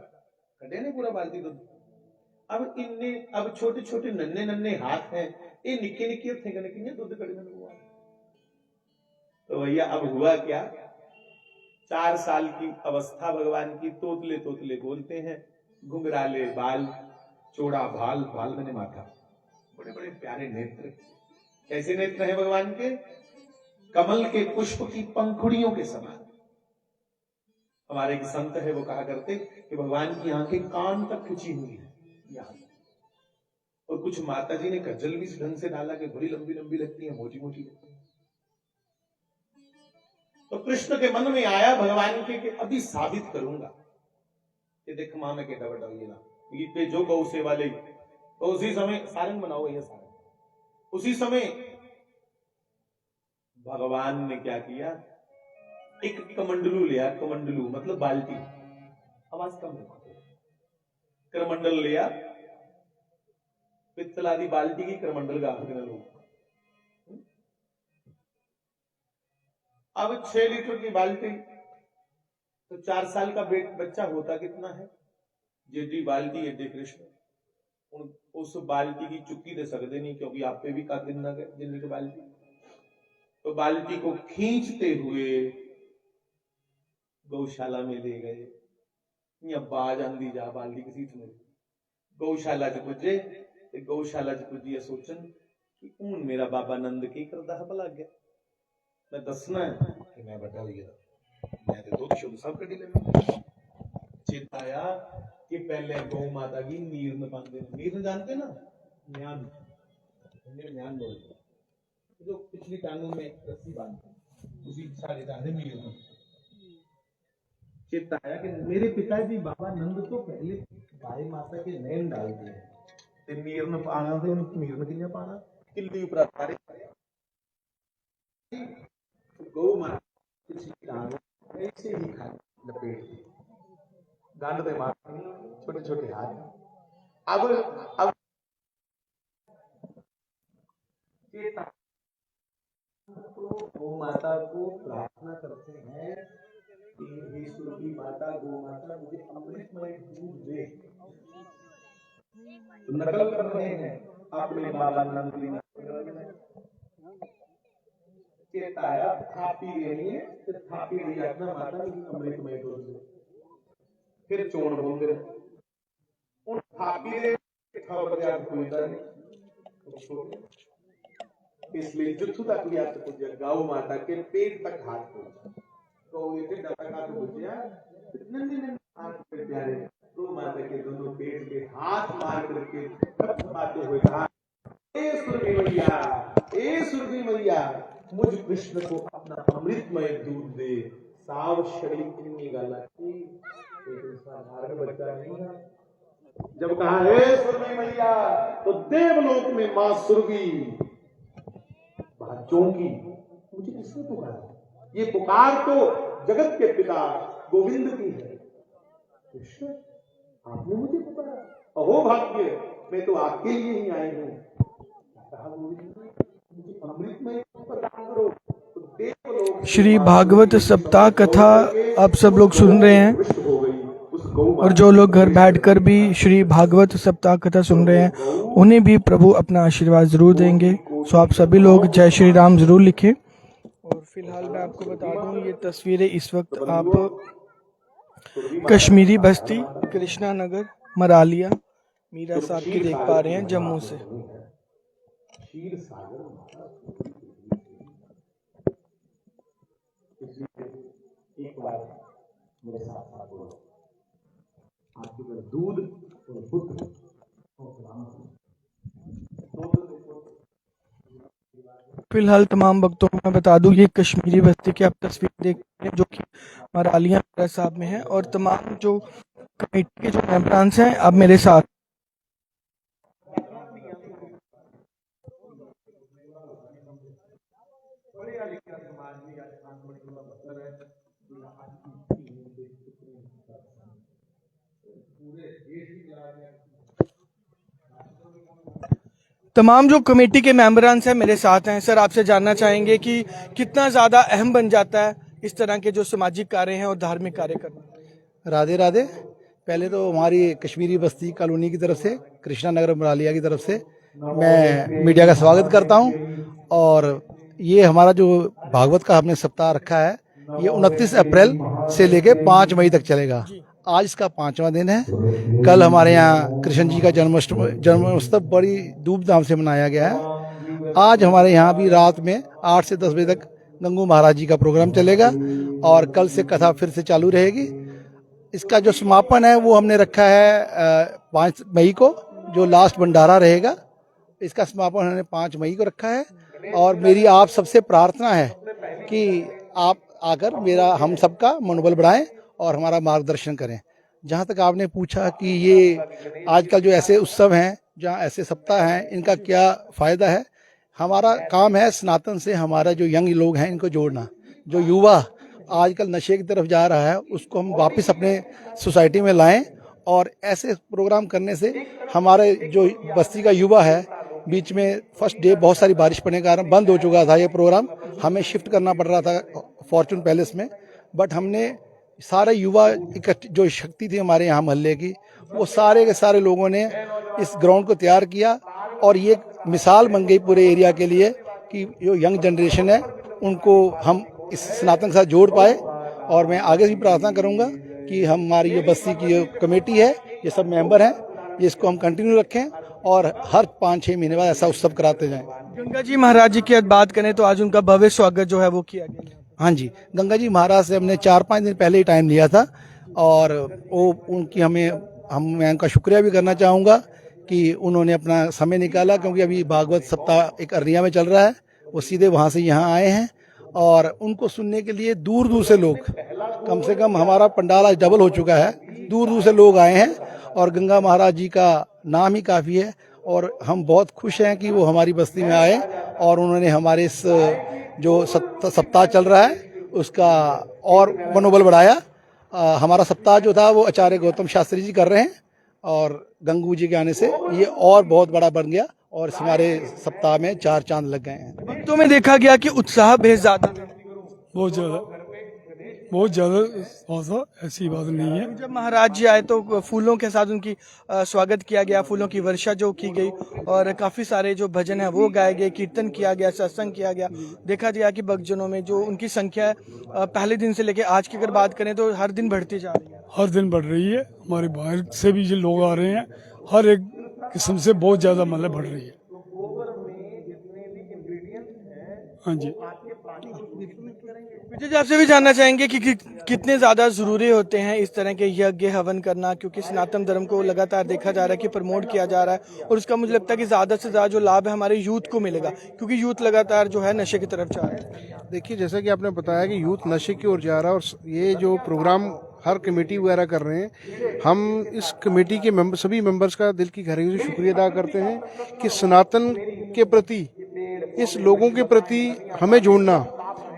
कटे नहीं पूरा बाल्टी दूध। अब इनने अब छोटे छोटे नन्हे नन्हे हाथ हैं, ये निक्के निक्के थे दूध कटने हुआ। तो भैया अब हुआ क्या, 4 साल की अवस्था भगवान की, तोतले तोतले बोलते हैं, घुंघराले बाल, चौड़ा भाल, भाल मैंने माथा, बड़े बड़े प्यारे नेत्र। कैसे नेत्र हैं भगवान के? कमल के पुष्प की पंखुड़ियों के समान। हमारे एक संत है वो कहा करते कि भगवान की आंखें कान तक खिंची हुई है यहां, और कुछ माता जी ने गजल भी इस ढंग से डाला कि बड़ी लंबी लंबी लगती है, मोटी मोटी लगती है। तो कृष्ण के मन में आया भगवान के कि अभी साबित करूंगा कि देख मां में केटा बटा हुई ना, ये पे जो गौ सेवा ले तो उसी समय सारंग बनाओ भैया, सारंग। उसी समय भगवान ने क्या किया, एक कमंडलू लिया, कमंडलू मतलब बाल्टी, आवाज कम रखो, करमंडल लिया, पित्तल आदि बाल्टी की करमंडल गा लोग। अब 6 लीटर की बाल्टी, तो 4 साल का बच्चा होता कितना है, जेडी बाल्टी एडे कृष्ण। उस बाल्टी की चुक्की दे सकते नहीं, क्योंकि आप पे भी का दिन ना गए जिंदगी की बाल्टी। तो बाल्टी को खींचते हुए गौशाला में ले गए, या बाज आंदी जा बाल्टी किसी में गौशाला च पुजे, गौशाला च पुजिए सोचन कि हूं मेरा बाबा नंद की करदा भला गया, मैं दसना है कि मैं बड़ा हो गया, मैं तो दुध शुद्ध सब कटी लेना। चेता आया कि पहले गौ माता की नीर में पाते, नीर में जानते ना, म्यान, म्यान बोलते, जो पिछली टांगों में रस्सी बांधते, उसी सारे जाते नीर में। चेता आया कि मेरे पिताजी बाबा नंद तो पहले गाय माता के नैन डालते हैं, नीर में पाना, तो नीर में कितना पाना, किल्ली ऊपर सारे गौ माता पिछली टांग ऐसे ही खा लपेट, गांड पे मार, छोटे छोटे हाथ। अब गौ माता को प्रार्थना करते हैं कि हे सुरभि माता, गौ माता मुझे अमृतमय दूध दे। तो नकल कर रहे हैं अपने बाबा नंद की, चेताया थापी लेनी है, फिर थापी नहीं रखना माता की अमृतमय दूध दे, फिर चोण बोलते रहे उन थापी दे खबर याद कोईदा नहीं, इसलिए जुत्थु तक भी आप पूजा, गौ माता के पेट तक हाथ पहुंचा, गौ के तक हाथ पहुंचा, नन्हे नन्हे हाथ पे प्यारे गौ माता के दोनों पेट पे हाथ मार करके थपथपाते हुए कहा, ए सुरभि मैया, ए सुरभि मैया, मुझ कृष्ण को अपना अमृतमय दूध दे। साव शरीर की गाला की, एक साधारण बच्चा नहीं था। जब कहा हे सुरभि मैया, तो देवलोक में मां सुरभि चौंकी, मुझे किसने पुकारा, ये पुकार तो जगत के पिता गोविंद की है, कृष्ण आपने मुझे पुकारा, अहो भाग्य, मैं तो आपके लिए ही आई हूं। कहा गोविंद मुझे अमृतमय प्रदान करो। तो देवलोक श्री भागवत सप्ताह कथा आप सब लोग सुन रहे हैं, और जो लोग घर बैठकर भी श्री भागवत सप्ताह कथा सुन रहे हैं उन्हें भी प्रभु अपना आशीर्वाद जरूर देंगे। सो आप सभी लोग जय श्री राम जरूर लिखें। और फिलहाल मैं आपको बता दूं, ये तस्वीरें इस वक्त आप कश्मीरी बस्ती, कृष्णा नगर, मरालिया, मीरा साहब की देख पा रहे हैं, जम्मू से। एक बार मेरे साथ आपके दूध और पुत्र फिलहाल तमाम भक्तों को मैं बता दूं, ये कश्मीरी बस्ती की आप तस्वीर देख रहे हैं जो कि मरालिया मीरा साहब में है, और तमाम जो कमेटी के जो मेंबर्स हैं अब मेरे साथ। तमाम जो कमेटी के मेंबरान हैं मेरे साथ हैं। सर, आपसे जानना चाहेंगे कि कितना ज़्यादा अहम बन जाता है इस तरह के जो सामाजिक कार्य हैं और धार्मिक कार्य करना। राधे राधे। पहले तो हमारी कश्मीरी बस्ती कॉलोनी की तरफ से, कृष्णा नगर मरालिया की तरफ से मैं मीडिया का स्वागत करता हूं। और ये हमारा जो भागवत का हमने सप्ताह रखा है, ये 29 अप्रैल से लेके 5 मई तक चलेगा। आज इसका 5वां दिन है। कल हमारे यहाँ कृष्ण जी का जन्मोत्सव बड़ी धूमधाम से मनाया गया है। आज हमारे यहाँ भी रात में 8 से 10 बजे तक गंगू महाराज जी का प्रोग्राम चलेगा, और कल से कथा फिर से चालू रहेगी। इसका जो समापन है वो हमने रखा है 5 मई को, जो लास्ट भंडारा रहेगा। इसका समापन हमने 5 मई को रखा है। और मेरी आप सबसे प्रार्थना है कि आप आकर हम सबका मनोबल बढ़ाएं और हमारा मार्गदर्शन करें। जहाँ तक आपने पूछा कि ये आजकल जो ऐसे उत्सव हैं जहाँ ऐसे सप्ताह हैं इनका क्या फ़ायदा है। हमारा काम है सनातन से हमारा जो यंग लोग हैं इनको जोड़ना। जो युवा आजकल नशे की तरफ जा रहा है उसको हम वापस अपने सोसाइटी में लाएं, और ऐसे प्रोग्राम करने से हमारे जो बस्ती का युवा है, बीच में फर्स्ट डे बहुत सारी बारिश पड़ने के कारण बंद हो चुका था ये प्रोग्राम, हमें शिफ्ट करना पड़ रहा था फॉर्चून पैलेस में, बट हमने सारे युवा जो शक्ति थी हमारे यहाँ मोहल्ले की, वो सारे के सारे लोगों ने इस ग्राउंड को तैयार किया, और ये मिसाल बन गई पूरे एरिया के लिए कि जो यंग जनरेशन है उनको हम इस सनातन के साथ जोड़ पाए। और मैं आगे भी प्रार्थना करूंगा कि हमारी ये बस्ती की जो कमेटी है, ये सब मेंबर हैं, ये इसको हम कंटिन्यू रखें और हर 5-6 महीने बाद ऐसा उत्सव कराते जाएं। गंगा जी महाराज जी की आज बात करें तो आज उनका भव्य स्वागत जो है वो किया गया। हाँ जी, गंगा जी महाराज से हमने 4-5 दिन पहले ही टाइम लिया था, और वो उनकी मैं उनका शुक्रिया भी करना चाहूँगा कि उन्होंने अपना समय निकाला, क्योंकि अभी भागवत सप्ताह एक अररिया में चल रहा है, वो सीधे वहाँ से यहाँ आए हैं, और उनको सुनने के लिए दूर दूर से लोग, कम से कम हमारा पंडाल आज डबल हो चुका है, दूर दूर से लोग आए हैं, और गंगा महाराज जी का नाम ही काफ़ी है, और हम बहुत खुश हैं कि वो हमारी बस्ती में आए, और उन्होंने हमारे इस जो सप्ताह चल रहा है उसका और मनोबल बढ़ाया। हमारा सप्ताह जो था वो आचार्य गौतम शास्त्री जी कर रहे हैं, और गंगू जी के आने से ये और बहुत बड़ा बन गया, और हमारे सप्ताह में 4 चांद लग गए हैं। भक्तों में देखा गया कि उत्साह बेहद ज्यादा है। बहुत ज़्यादा ऐसी बात नहीं है। जब महाराज जी आए तो फूलों के साथ उनकी स्वागत किया गया, फूलों की वर्षा जो की गई, और काफी सारे जो भजन है वो गाए गए, कीर्तन किया गया, सत्संग किया गया। देखा गया कि भक्तजनों में जो उनकी संख्या है पहले दिन से लेकर आज की अगर बात करें तो हर दिन बढ़ती जा रही है। हर दिन बढ़ रही है, हमारे बाहर से भी जो लोग आ रहे हैं, हर एक किस्म से बहुत ज़्यादा मतलब बढ़ रही है। हाँ जी, विजय जी आपसे भी जानना चाहेंगे कि कितने ज्यादा जरूरी होते हैं इस तरह के यज्ञ हवन करना, क्योंकि सनातन धर्म को लगातार देखा जा रहा है कि प्रमोट किया जा रहा है, और उसका मुझे लगता है कि ज्यादा से ज्यादा जो लाभ है हमारे यूथ को मिलेगा, क्योंकि यूथ लगातार जो है नशे की तरफ जा रहा है। देखिए, जैसा कि आपने बताया कि यूथ नशे की ओर जा रहा है, और ये जो प्रोग्राम हर कमेटी वगैरह कर रहे हैं, हम इस कमेटी के सभी मेंबर्स का दिल की गहराई से शुक्रिया अदा करते हैं कि सनातन के प्रति, इस लोगों के प्रति हमें जोड़ना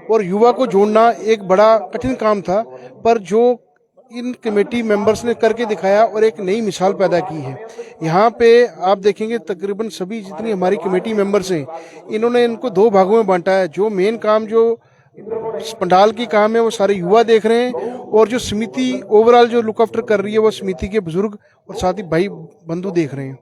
और युवा को जोड़ना एक बड़ा कठिन काम था, पर जो इन कमेटी मेंबर्स ने करके दिखाया और एक नई मिसाल पैदा की है। यहाँ पे आप देखेंगे तकरीबन सभी जितनी हमारी कमेटी मेंबर्स हैं, इन्होंने इनको 2 भागों में बांटा है। जो मेन काम जो पंडाल की काम है वो सारे युवा देख रहे हैं, और जो समिति ओवरऑल जो लुक आफ्टर कर रही है वो समिति के बुजुर्ग और साथ ही भाई बंधु देख रहे हैं।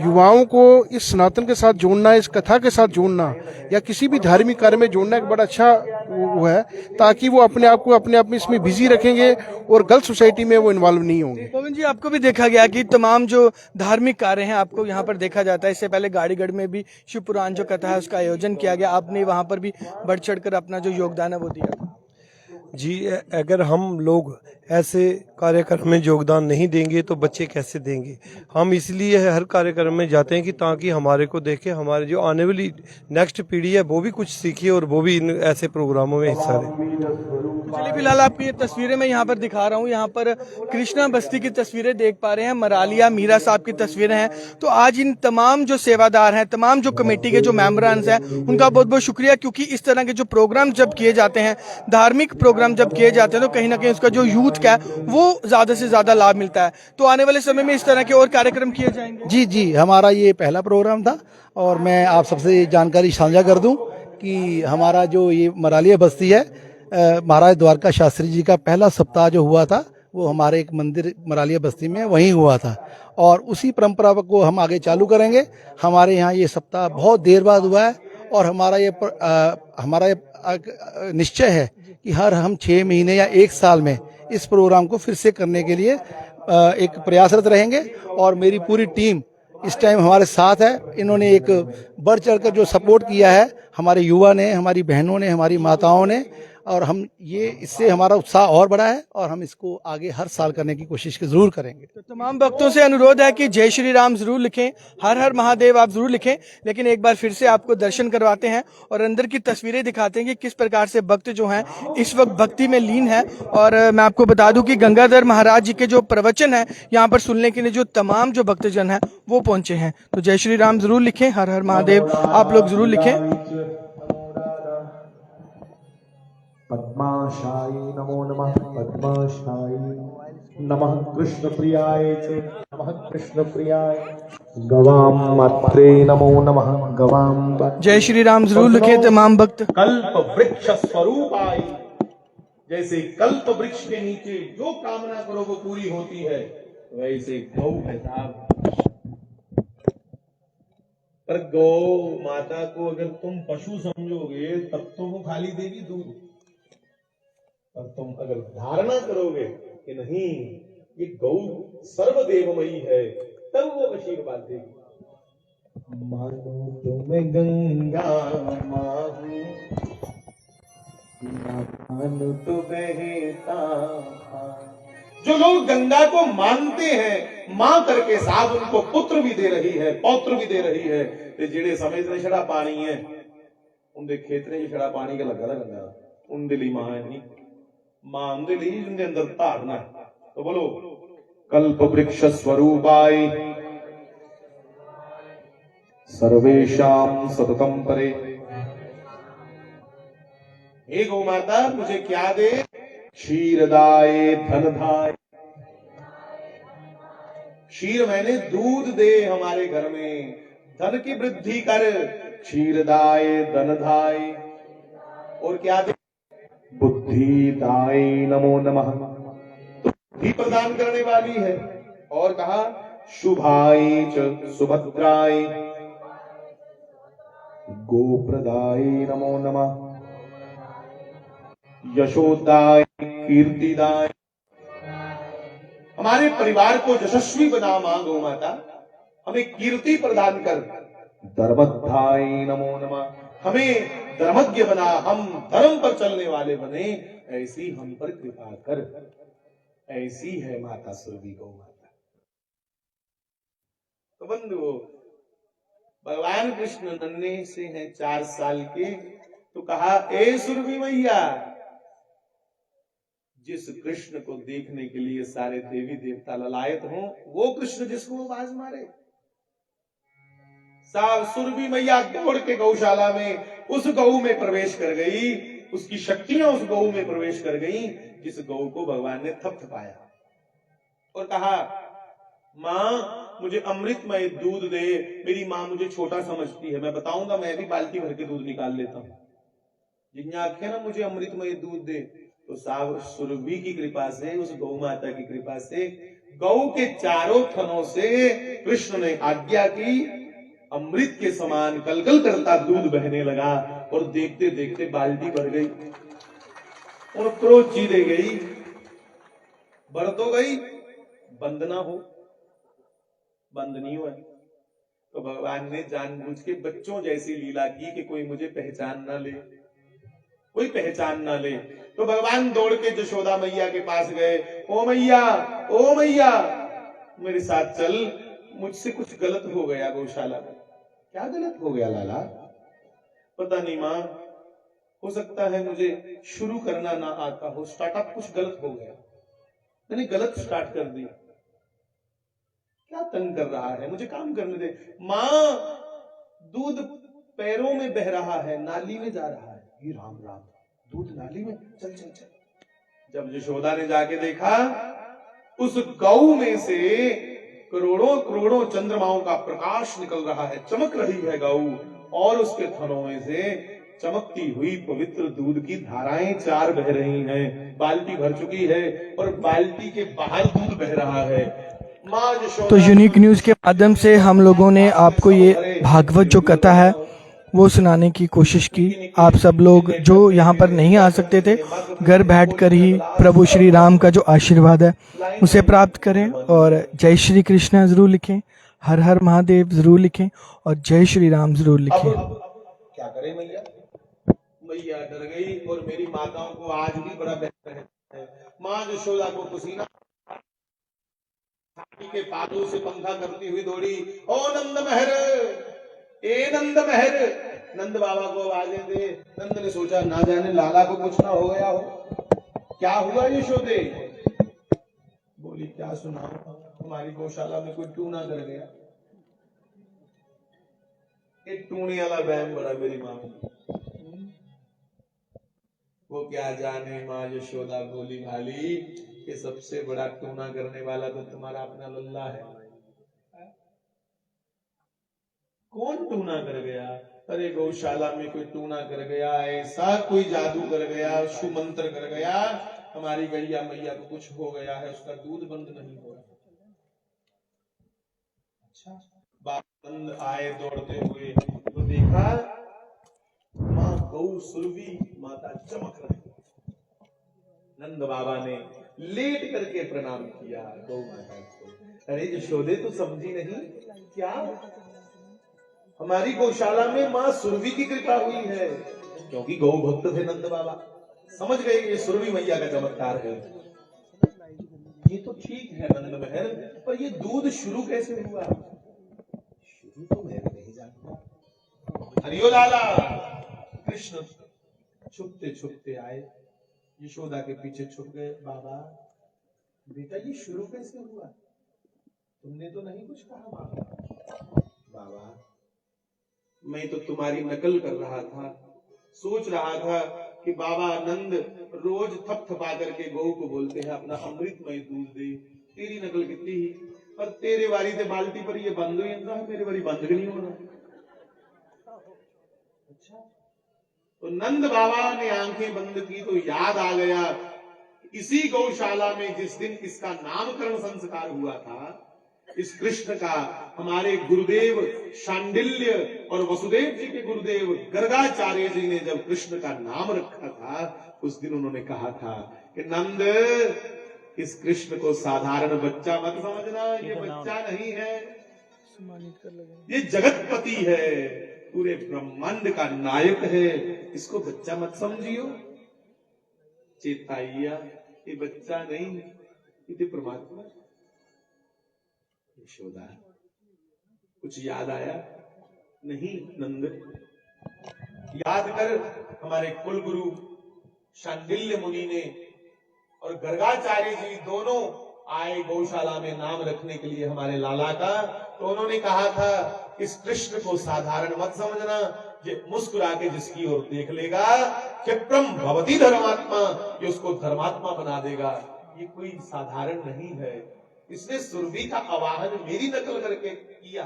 युवाओं को इस सनातन के साथ जोड़ना, इस कथा के साथ जोड़ना, या किसी भी धार्मिक कार्य में जोड़ना एक बड़ा अच्छा वो है, ताकि वो अपने आप को अपने आप में इसमें बिजी रखेंगे और गलत सोसाइटी में वो इन्वॉल्व नहीं होंगे। पवन जी, आपको भी देखा गया कि तमाम जो धार्मिक कार्य हैं आपको यहाँ पर देखा जाता है। इससे पहले गाड़ीगढ़ में भी शिव पुराण जो कथा है उसका आयोजन किया गया, आपने वहाँ पर भी बढ़ चढ़कर अपना जो योगदान है वो दिया। जी, अगर हम लोग ऐसे कार्यक्रम में योगदान नहीं देंगे तो बच्चे कैसे देंगे। हम इसलिए हर कार्यक्रम में जाते हैं कि ताकि हमारे को देखे हमारे जो आने वाली नेक्स्ट पीढ़ी है वो भी कुछ सीखे और वो भी इन ऐसे प्रोग्रामों में हिस्सा ले। चलिए, फिलहाल आपकी ये तस्वीरें मैं यहाँ पर दिखा रहा हूँ। यहाँ पर कृष्णा बस्ती की तस्वीरें देख पा रहे हैं, मरालिया मीरा साहब की तस्वीरें हैं। तो आज इन तमाम जो सेवादार हैं, तमाम जो कमेटी के जो मेंबरान हैं, उनका बहुत बहुत शुक्रिया, क्योंकि इस तरह के जो प्रोग्राम जब किए जाते हैं, धार्मिक प्रोग्राम जब किए जाते हैं, तो कहीं ना कहीं उसका जो यूथ का है वो ज्यादा से ज्यादा लाभ मिलता है। तो आने वाले समय में इस तरह के और कार्यक्रम किए जाएंगे। जी जी, हमारा ये पहला प्रोग्राम था, और मैं आप सबसे जानकारी साझा कर दूं कि हमारा जो ये मरालिया बस्ती है, महाराज द्वारका शास्त्री जी का पहला सप्ताह जो हुआ था वो हमारे एक मंदिर मरालिया बस्ती में वहीं हुआ था, और उसी परंपरा को हम आगे चालू करेंगे। हमारे यहाँ ये सप्ताह बहुत देर बाद हुआ है, और हमारा ये निश्चय है कि हम 6 महीने या 1 साल में इस प्रोग्राम को फिर से करने के लिए एक प्रयासरत रहेंगे। और मेरी पूरी टीम इस टाइम हमारे साथ है। इन्होंने एक बढ़ चढ़कर जो सपोर्ट किया है, हमारे युवा ने, हमारी बहनों ने, हमारी माताओं ने, और हम ये इससे हमारा उत्साह और बढ़ा है और हम इसको आगे हर साल करने की कोशिश ज़रूर करेंगे। तो तमाम भक्तों से अनुरोध है कि जय श्री राम जरूर लिखें, हर हर महादेव आप जरूर लिखें। लेकिन एक बार फिर से आपको दर्शन करवाते हैं और अंदर की तस्वीरें दिखाते हैं कि किस प्रकार से भक्त जो हैं इस वक्त भक्ति में लीन है। और मैं आपको बता दूं कि गंगाधर महाराज जी के जो प्रवचन है यहाँ पर सुनने के लिए जो तमाम जो भक्तजन है वो पहुंचे हैं। तो जय श्री राम जरूर लिखें, हर हर महादेव आप लोग जरूर लिखें। पद्माशाय नमो नमः, पद्माशाय नमः, कृष्ण प्रियाय च नमः, कृष्ण प्रियाय, गवाम मात्रे नमो नमः, गवाम। जय श्री राम जरूर लिखें तमाम भक्त। कल्प वृक्ष स्वरूपाय, जैसे कल्प वृक्ष के नीचे जो कामना करो वो पूरी होती है, वैसे गौ है साहब। पर गौ माता को अगर तुम पशु समझोगे तब तो वो खाली देगी दूध, और तुम अगर धारणा करोगे कि नहीं ये गौ सर्वदेवमयी है, तब वो आशीर्वाद देगी। मानो तुम्हें गंगा माहू, मानो तो बहता। जो लोग गंगा को मानते हैं मां करके साहब, उनको पुत्र भी दे रही है, पौत्र भी दे रही है। ते जेड़े समझते छड़ा पानी है, उनके खेतरे छड़ा पानी का लगा गंगा, उनके लिए मां है नहीं, मां उनके लिए जिनके अंदर धारणा है। तो बोलो कल्प वृक्ष स्वरूपाय सर्वेशाम सततम परे। हे गौ माता मुझे क्या दे? क्षीरदाय धनधाय। क्षीर मैंने दूध दे हमारे घर में, धन की वृद्धि कर। क्षीरदाय धनधाय। और क्या दे? बुद्धिदाय नमो नमः, तो बुद्धि प्रदान करने वाली है। और कहा शुभाय च सुभद्राय, गोप्रदाय नमो नमः, यशोदाय कीर्तिदाय। हमारे परिवार को यशस्वी बना मां गौ माता, हमें कीर्ति प्रदान कर। धर्मध्याय नमो नमः, हमें धर्मज्ञ बना, हम धर्म पर चलने वाले बने, ऐसी हम पर कृपा कर। ऐसी है माता सुरभि गौ माता। तो बंधुओं, भगवान कृष्ण नन्हे से हैं 4 साल के, तो कहा ए सुरभि मैया, जिस कृष्ण को देखने के लिए सारे देवी देवता ललायत हों, वो कृष्ण जिसको आवाज मारे। साहब सुरभि मैया दौड़ के गौशाला में उस गौ में प्रवेश कर गई, उसकी शक्तियां उस गौ में प्रवेश कर गई, जिस गौ को भगवान ने थपथपाया और कहा मां मुझे अमृतमय दूध दे। मेरी मां मुझे छोटा समझती है, मैं बताऊंगा, मैं भी बाल्टी भर के दूध निकाल लेता हूं। जिन्हें आखे ना मुझे अमृतमय दूध दे, तो साहब सुरभि की कृपा से, उस गौ माता की कृपा से, गौ के चारों थनों से कृष्ण ने आज्ञा की, अमृत के समान कलकल करता दूध बहने लगा। और देखते देखते बाल्टी भर गई और क्रोध जीते गई, भर तो गई, बंद ना हो, बंद नहीं हुआ। तो भगवान ने जानबूझ के बच्चों जैसी लीला की कि कोई मुझे पहचान ना ले, कोई पहचान ना ले। तो भगवान दौड़ के यशोदा मैया के पास गए, ओ मैया, ओ मैया मेरे साथ चल, मुझसे कुछ गलत हो गया गौशाला में। क्या गलत हो गया लाला? पता नहीं मां, हो सकता है मुझे शुरू करना ना आता हो, स्टार्टअप कुछ गलत हो गया, मैंने गलत स्टार्ट कर दिया। क्या तंग कर रहा है, मुझे काम करने दे। मां दूध पैरों में बह रहा है, नाली में जा रहा है। ये राम राम, दूध नाली में, चल चल चल। जब यशोदा ने जाके देखा, उस गौ में से करोड़ों करोड़ों चंद्रमाओं का प्रकाश निकल रहा है, चमक रही है गौ, और उसके थनों में से चमकती हुई पवित्र दूध की धाराएं 4 बह रही हैं। बाल्टी भर चुकी है और बाल्टी के बाहर दूध बह रहा है। तो यूनिक न्यूज के माध्यम से हम लोगों ने आपको ये भागवत जो कथा है वो सुनाने की कोशिश की। आप सब लोग जो यहाँ पर नहीं आ सकते थे, घर बैठकर ही प्रभु श्री राम का जो आशीर्वाद है उसे प्राप्त करें। और जय श्री कृष्ण जरूर लिखें, हर हर महादेव जरूर लिखें और जय श्री राम जरूर लिखें। क्या करें भैया, मैया डर गई और मेरी माताओं को आज भी बड़ा डर है। माँ यशोदा को पसीना के पादों से पंखा करती हुई दौड़ी, ओ नंद महर, ए नंद महर, नंद बाबा को आवाजें दे। नंद ने सोचा ना जाने लाला को कुछ ना हो गया हो। क्या हुआ यशोदे? बोली क्या सुनाओ, हमारी गौशाला में कोई टूना कर गया। एक टूने वाला वहम बड़ा मेरी माँ को। वो क्या जाने माँ यशोदा बोली भाली कि सबसे बड़ा टूना करने वाला तो तुम्हारा अपना लल्ला है। कौन टूना कर गया? अरे गौशाला में कोई टूना कर गया, ऐसा कोई जादू कर गया, सुमंत्र कर गया, हमारी गैया मैया को कुछ हो गया है, उसका दूध बंद नहीं हो रहा। अच्छा, बाबा आए दौड़ते हुए तो देखा माँ गौ सुरभि माता चमक रही। नंद बाबा ने लेट करके प्रणाम किया गौ माता को। अरे यशोदे तो समझी नहीं क्या? हमारी गौशाला में माँ सुरभि की कृपा हुई है, क्योंकि गौ भक्त थे नंद बाबा, समझ गए ये सुरभि मैया का चमत्कार है। ये तो ठीक है नंद महर, पर ये दूध शुरू कैसे हुआ? शुरू तो मैं भी नहीं जानता। हरियो लाला। कृष्ण छुपते छुपते आए, यशोदा के पीछे छुप गए। बाबा बेटा ये शुरू कैसे हुआ? तुमने तो नहीं कुछ कहा बाबा। बाबा मैं तो तुम्हारी नकल कर रहा था, सोच रहा था कि बाबा नंद रोज थपथपा करके गौ को बोलते हैं अपना अमृतमय दूध दे, तेरी नकल कितनी ही, पर तेरे वारी से बाल्टी पर ये बंद हुई है, मेरे वारी बंद नहीं हो रहा। अच्छा, तो नंद बाबा ने आंखें बंद की तो याद आ गया, इसी गौशाला में जिस दिन इसका नामकरण संस्कार हुआ था, इस कृष्ण का हमारे गुरुदेव शांडिल्य और वसुदेव जी के गुरुदेव गर्गाचार्य जी ने जब कृष्ण का नाम रखा था, उस दिन उन्होंने कहा था कि नंद इस कृष्ण को साधारण बच्चा मत समझना, ये बच्चा नहीं है, ये जगतपति है, पूरे ब्रह्मांड का नायक है, इसको बच्चा मत समझियो। चेताइया ये बच्चा नहीं, ये परमात्मा। यशोदा कुछ याद आया? नहीं नंद, याद कर हमारे कुल गुरु शांडिल्य मुनि ने और गर्गाचार्य जी दोनों आए गौशाला में नाम रखने के लिए हमारे लाला का, तो उन्होंने कहा था इस कृष्ण को साधारण मत समझना, ये मुस्कुरा के जिसकी ओर देख लेगा क्षिप्रम भवती धर्मात्मा, ये उसको धर्मात्मा बना देगा, ये कोई साधारण नहीं है। इसने सुरभि का आवाहन मेरी नकल करके किया,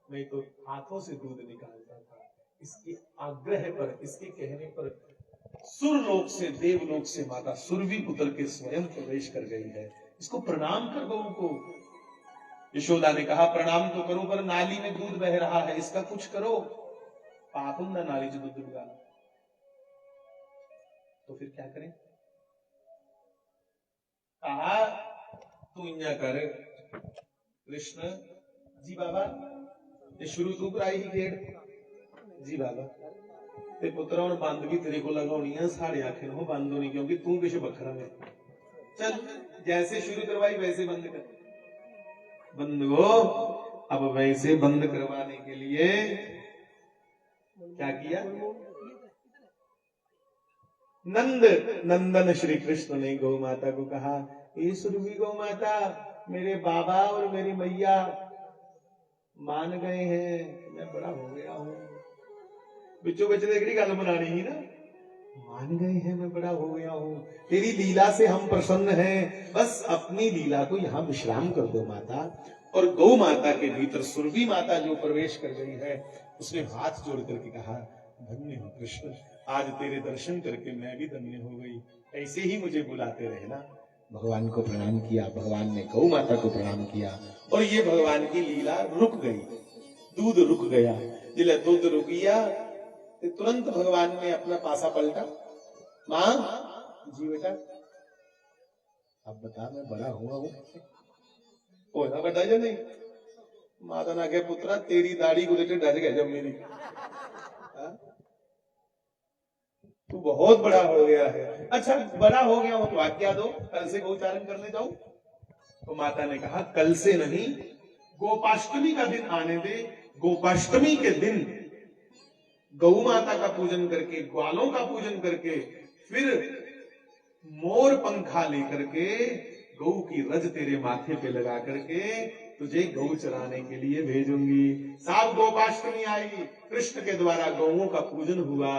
मैं तो हाथों से दूध निकालता था। इसके आग्रह पर, इसके कहने पर सुरलोक से देवलोक से माता सुरभि उतर के स्वयं प्रवेश कर गई है, इसको प्रणाम कर गौ को। यशोदा ने कहा प्रणाम तो करो, पर नाली में दूध बह रहा है, इसका कुछ करो। पापुम ना नाली से दूध निकाला, तो फिर क्या करें? कहा तू इन्या कर कृष्ण जी बाबा, ये शुरू तू कराई ही खेड जी बाबा, ते पुत्र और बंद भी तेरे को लगानी है, साढ़े आखे हो बंद होनी, क्योंकि तू किसी बखरा में। चल जैसे शुरू करवाई वैसे बंद कर, बंद हो। अब वैसे बंद करवाने के लिए क्या किया? नंदन श्री कृष्ण ने गौ माता को कहा, ये सुरभि गौ माता, मेरे बाबा और मेरी मैया मान गए हैं, मैं बड़ा हो गया हूं। बिचो बच्चे देखनी गल बनानी ही ना, मान गए हैं मैं बड़ा हो गया हूं, तेरी लीला से हम प्रसन्न हैं, बस अपनी लीला को यहाँ विश्राम कर दो माता। और गौ माता के भीतर सुरभि माता जो प्रवेश कर गई है, उसने हाथ जोड़ करके कहा धन्य हो कृष्ण, आज तेरे दर्शन करके मैं भी धन्य हो गई, ऐसे ही मुझे बुलाते रहना। भगवान को प्रणाम किया, भगवान ने गौ माता को प्रणाम किया, और ये भगवान की लीला रुक गई, दूध रुक गया। जिले दूध रुक गया तो तुरंत भगवान ने अपना पासा पलटा, मां जी बेटा अब बता मैं बड़ा हुआ हूं, होना बता जो नहीं। माता ने कहा पुत्रा तेरी दाढ़ी को लेकर डर गया जब मेरी, तू बहुत बड़ा हो गया है। अच्छा बड़ा हो गया हो तो आज्ञा दो, कल से गौचारण करने जाऊं। तो माता ने कहा कल से नहीं, गोपाष्टमी का दिन आने दे। गोपाष्टमी के दिन गौ माता का पूजन करके, ग्वालों का पूजन करके, फिर मोर पंखा लेकर के गौ की रज तेरे माथे पे लगा करके तुझे गौ चराने के लिए भेजूंगी। साफ गोपाष्टमी आई, कृष्ण के द्वारा गौओं का पूजन हुआ,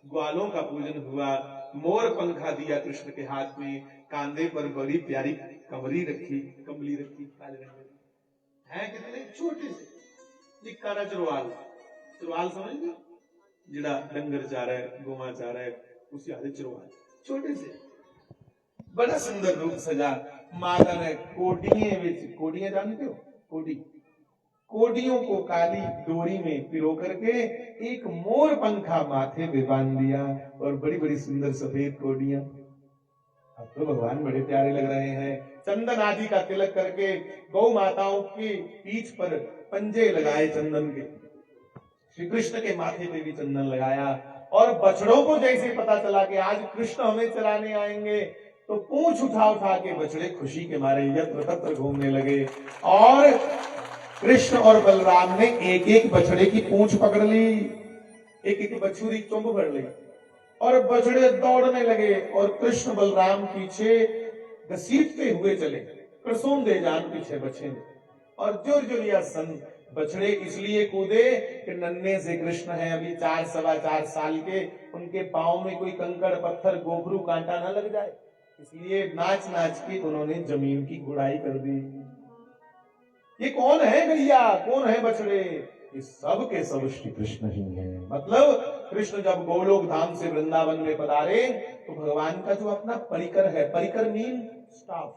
ग्वालों का पूजन हुआ, मोर पंखा दिया कृष्ण के हाथ में, कांधे पर बड़ी प्यारी कमली रखी, काले रंग की है, कितने छोटे से निक्का चुरवाल, चुरवाल समझ, जिड़ा डंगर चाह रहा है, गोमा चाह रहा है, उसी आधे चुरवाल, छोटे से बड़ा सुंदर रूप सजा। माता ने कोडियां जानते हो, कोडियों को काली डोरी में पिरो करके एक मोर पंखा माथे पे बांध दिया, और बड़ी बड़ी सुंदर सफेद कोडियां। अब तो भगवान बड़े प्यारे लग रहे हैं। चंदन आदि का तिलक करके गौ माताओं की पीठ पर पंजे लगाए चंदन के, श्री कृष्ण के माथे पे भी चंदन लगाया। और बछड़ों को जैसे पता चला कि आज कृष्ण हमें चराने आएंगे, तो पूंछ उठा उठा के बछड़े खुशी के मारे यत्र तत्र घूमने लगे। और कृष्ण और बलराम ने एक एक बछड़े की पूंछ पकड़ ली, एक एक बछुरी चुंब भर ली, और बछड़े दौड़ने लगे, और कृष्ण बलराम पीछे घसीटते हुए चले, कृष्ण दे जान पीछे बचे, और जुरजुरिया सन बछड़े इसलिए कूदे कि नन्हे से कृष्ण है, अभी 4 सवा 4 साल के, उनके पांव में कोई कंकड़ पत्थर गोबरू कांटा ना लग जाए, इसलिए नाच नाच के उन्होंने जमीन की गुड़ाई कर दी। ये कौन है गैया, कौन है बछड़े? ये सब के सब श्री कृष्ण ही है। मतलब कृष्ण जब गोलोक धाम से वृंदावन में पधारे तो भगवान का जो अपना परिकर है, परिकर मीन स्टाफ,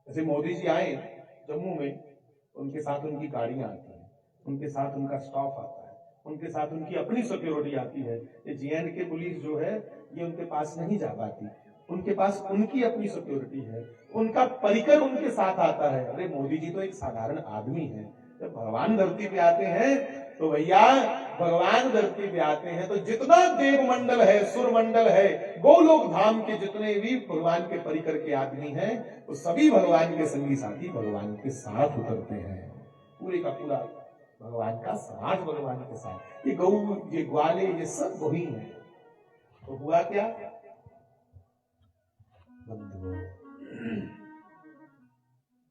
जैसे मोदी जी आए जम्मू में, उनके साथ उनकी गाड़ियां आती हैं, उनके साथ उनका स्टाफ आता है, उनके साथ उनकी अपनी सिक्योरिटी आती है। ये J&K पुलिस जो है ये उनके पास नहीं जा पाती, उनके पास उनकी अपनी सिक्योरिटी है, उनका परिकर उनके साथ आता है। अरे मोदी जी तो एक साधारण आदमी है, जब भगवान धरती पे आते हैं तो भैया भगवान धरती पे आते हैं तो जितना देव मंडल है, सुर मंडल है, गोलोक धाम के जितने भी भगवान के परिकर के आदमी हैं, तो सभी भगवान के संगी साथी भगवान के साथ उतरते हैं। पूरे का पूरा भगवान का साथ भगवान के साथ। ये गौ, ये ग्वाले, ये सब वही है। तो हुआ क्या बंधुओं,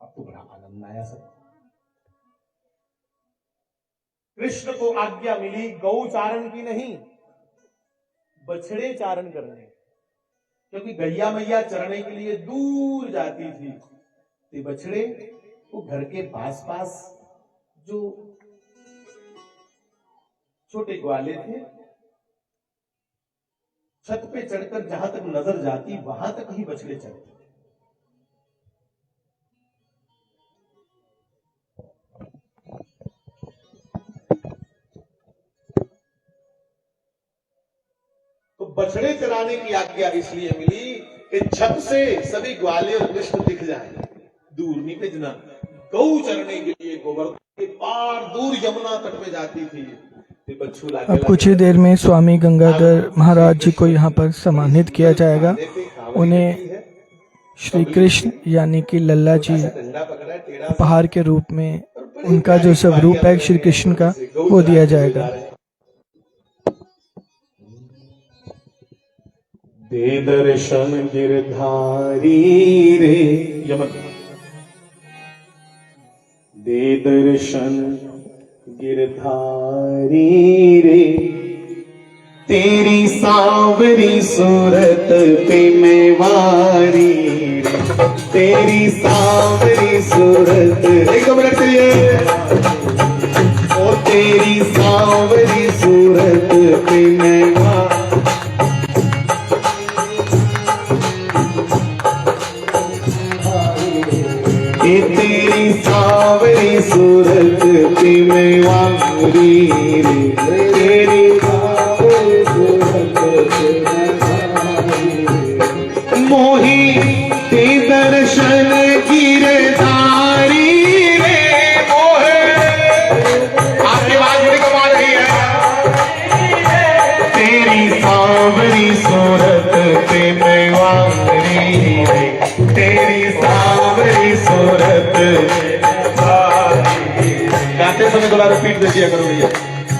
अब तो बड़ा आनंद आया सब। कृष्ण को आज्ञा मिली गौ चारण की नहीं, बछड़े चारण करने, क्योंकि गैया मैया चरने के लिए दूर जाती थी, तो बछड़े वो घर के पास पास जो छोटे ग्वाले थे, छत पे चढ़कर जहां तक नजर जाती वहां तक ही बछड़े चढ़ते। तो बछड़े चराने की आज्ञा इसलिए मिली कि छत से सभी ग्वाले और कृष्ण दिख जाए, दूर नहीं भेजना। गौ चरने के लिए गोवर्धन के पार दूर यमुना तट पे जाती थी। अब कुछ ही देर में स्वामी गंगाधर महाराज जी को यहाँ पर सम्मानित किया जाएगा। उन्हें श्री कृष्ण यानी कि लल्ला जी उपहार के रूप में उनका जो स्वरूप है श्री कृष्ण का वो दिया जाएगा। दे दर्शन गिरधारी रे यमन, दे दर्शन गिरधारी रे, तेरी सांवरी सूरत पे मैं वारी रे, तेरी सांवरी सूरत, एक मिनट के लिए, ओ तेरी सांवरी सूरत पे मैं वारी, तेरी सांवरी सूरत पे मैं वारी रे, तेरी सांवरी सूरत पे मैं वारी रे, मोही ते दर्शन गिरधारी रे, मोहे आपकी आवाज बड़ी कमाल रही है, बार रिपीट दे दिया करो भैया,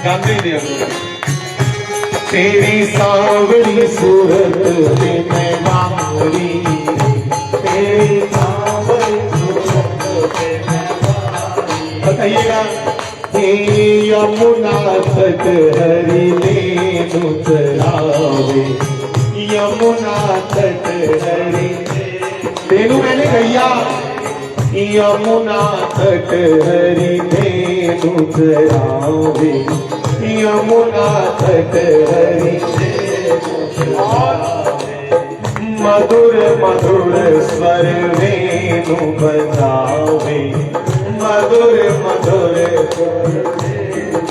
गाने ही दिया करो। तेरी सांवरी सूरत पे मैं बावरी, तेरी सांवरी सूरत पे मैं बावरी। बताइएगा। हे यमुना तट हरि लेनु चरावे, यमुना तट हरि लेनु मैंने भैया, यमुना तट हरि लेनु चरावे, यमुना तट हरि मधुर मधुर स्वर वेणु बजावे, मधुर मधुर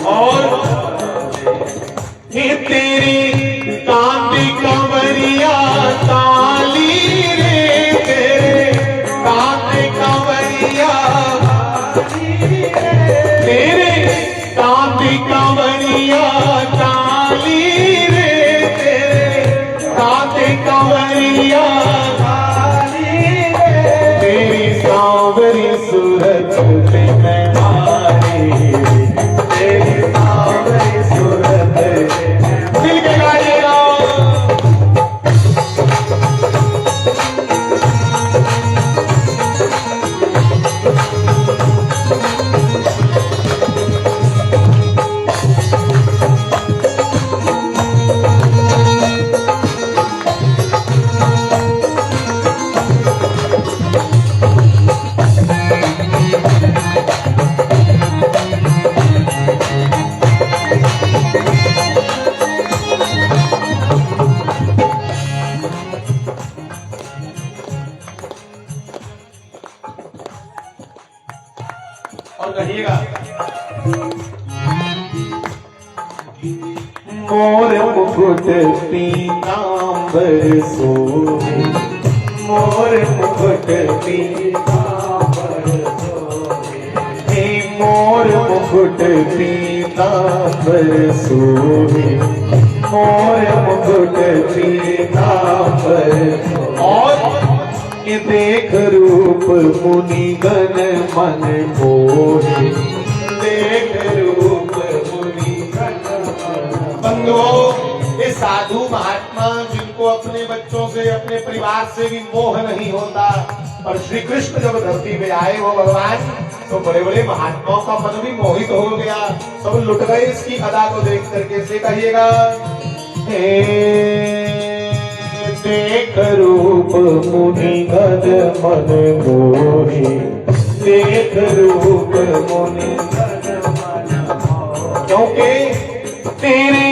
और ये तेरी कांति कंवरिया ताली रे, तेरे कांति कंवरिया तेरे कांति कंवरिया ताली रे, तेरे कांति कंवरिया तेरी सांवरी सूरत पे मैं मारे, तेरी सांवरी सूरत दिल के गाइएगा। और कहिएगा। मोर मुकुट पीतांबर सोहे, मोर मुकुट पीतांबर सोहे, हे मोर मुकुट पीतांबर सोहे, मोर मुकुट पीतांबर। और ये देख रूप मुनि गण मन मोहे, देख रूप मुनि गण बंधुओं, ये साधु महात्मा जिनको अपने बच्चों से अपने परिवार से भी मोह नहीं होता, पर श्री कृष्ण जब धरती पे आए वो भगवान, तो बड़े बड़े महात्माओं का मन भी मोहित हो गया, सब लुट गए इसकी अदा को देख करके। से कहिएगा। देख रूप मुनि गण मन मोहे, देख रूप मुनि गण मन मोहे। क्योंकि तेरी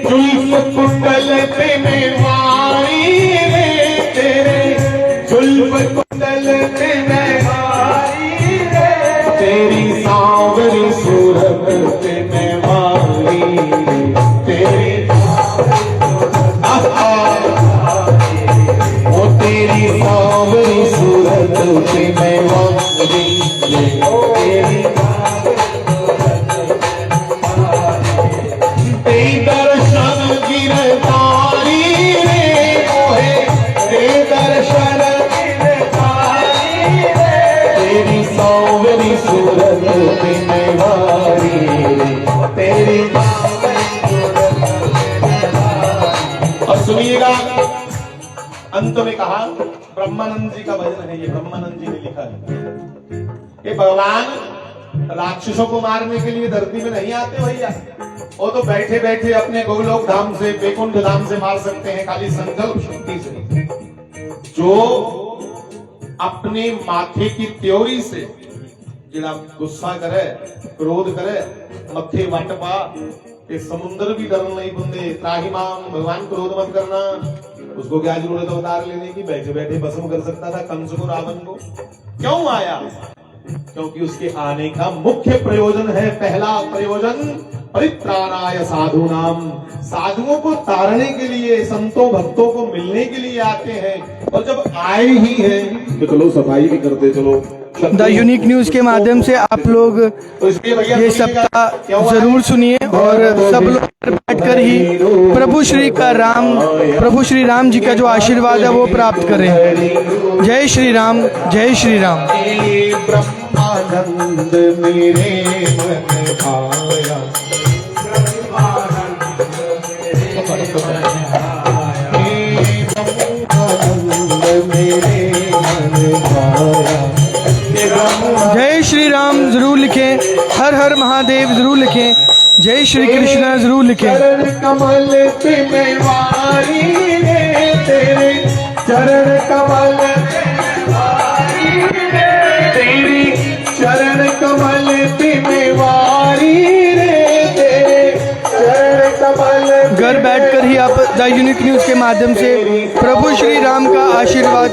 जुल्फ कुंडल पे मैं मारी रे, तेरे जुल्फ कुंडल पे मैं मारी रे, तेरी सांवरी सूरत पे मैं मारी, तेरी वो तेरी सांवरी सूरत पे मैं मारी, तेरी दर्शन गिरधारी रे मोहे, तेरे दर्शन गिरधारी रे, तेरी सांवरी सूरत पे मैं मारी, तेरी सांवरी सूरत पे मैं मारी। और सुनिएगा, अंत में कहा, ब्रह्मानंद जी का भजन है ये, ब्रह्मानंद जी ने लिखा है। ये भगवान राक्षसों को मारने के लिए धरती में नहीं आते भैया, वो तो बैठे बैठे अपने गोलोक धाम से, वैकुंठ धाम से मार सकते हैं, खाली संकल्प शक्ति से। जो अपने माथे की त्योरी से जिड़ा गुस्सा करे, क्रोध करे, मथे वट पा, ये समुद्र भी डर नहीं बंदे, त्राहिमाम, भगवान क्रोध मत करना। उसको क्या जरूरत है अवतार लेने की, बैठे बैठे भस्म कर सकता था कंस को, रावण को। क्यों आया? क्योंकि उसके आने का मुख्य प्रयोजन है, पहला प्रयोजन परित्राणाय साधूनाम, साधुओं को तारने के लिए, संतों भक्तों को मिलने के लिए आते हैं। और जब आए ही हैं तो चलो सफाई भी करते चलो। द यूनिक न्यूज के माध्यम से आप लोग ये सप्ताह जरूर सुनिए और सब लोग बैठकर ही प्रभु श्री राम जी का जो आशीर्वाद है वो प्राप्त करें। जय श्री राम, जय श्री राम। आनंद मेरे मन आया, आनंद मेरे मन आया। जय श्री राम जरूर लिखें, हर हर महादेव जरूर लिखें, जय श्री कृष्णा जरूर लिखें। चरण कमल पे मैं वारी रे तेरे, चरण कमल पे मैं वारी रे तेरे, चरण कमल पे मैं वारी रे तेरे, चरण कमल। घर बैठकर ही आप द यूनिक न्यूज के माध्यम से प्रभु श्री राम का आशीर्वाद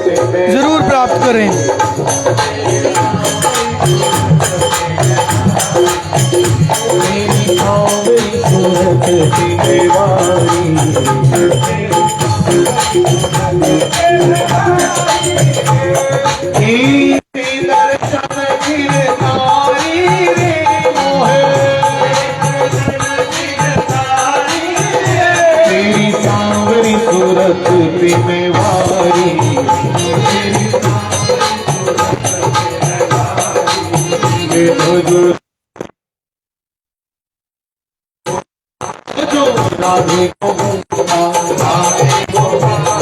जरूर प्राप्त करें। तेरी सांवरी सूरत पे मैं वारी, जो राधे गोविंदा, राधे गोविंदा,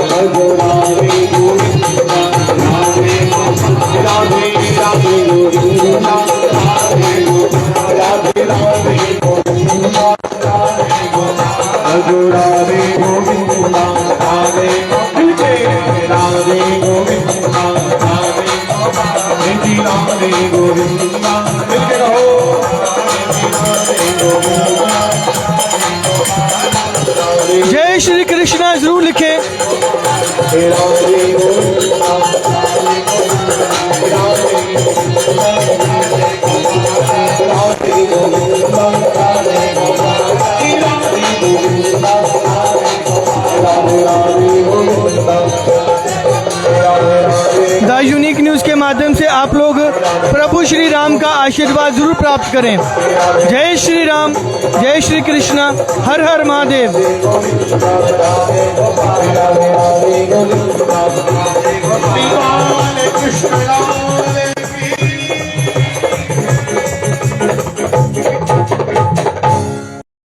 राधे गोविंदा, राधे गोविंदा, राधे राधे गोविंदा, राधे गोविंदा, राधे राधे गोविंदा, राधे गोविंदा, राधे गोविंदा, राधे गोविंदा, राधे गोविंदा, राधे राधे गोविंदा, मिलके रहो। जय श्री कृष्णा जरूर लिखें। द यूनिक न्यूज के माध्यम से आप लोग प्रभु श्री राम का आशीर्वाद जरूर प्राप्त करें। जय श्री राम, जय श्री कृष्णा, हर हर महादेव। दीवार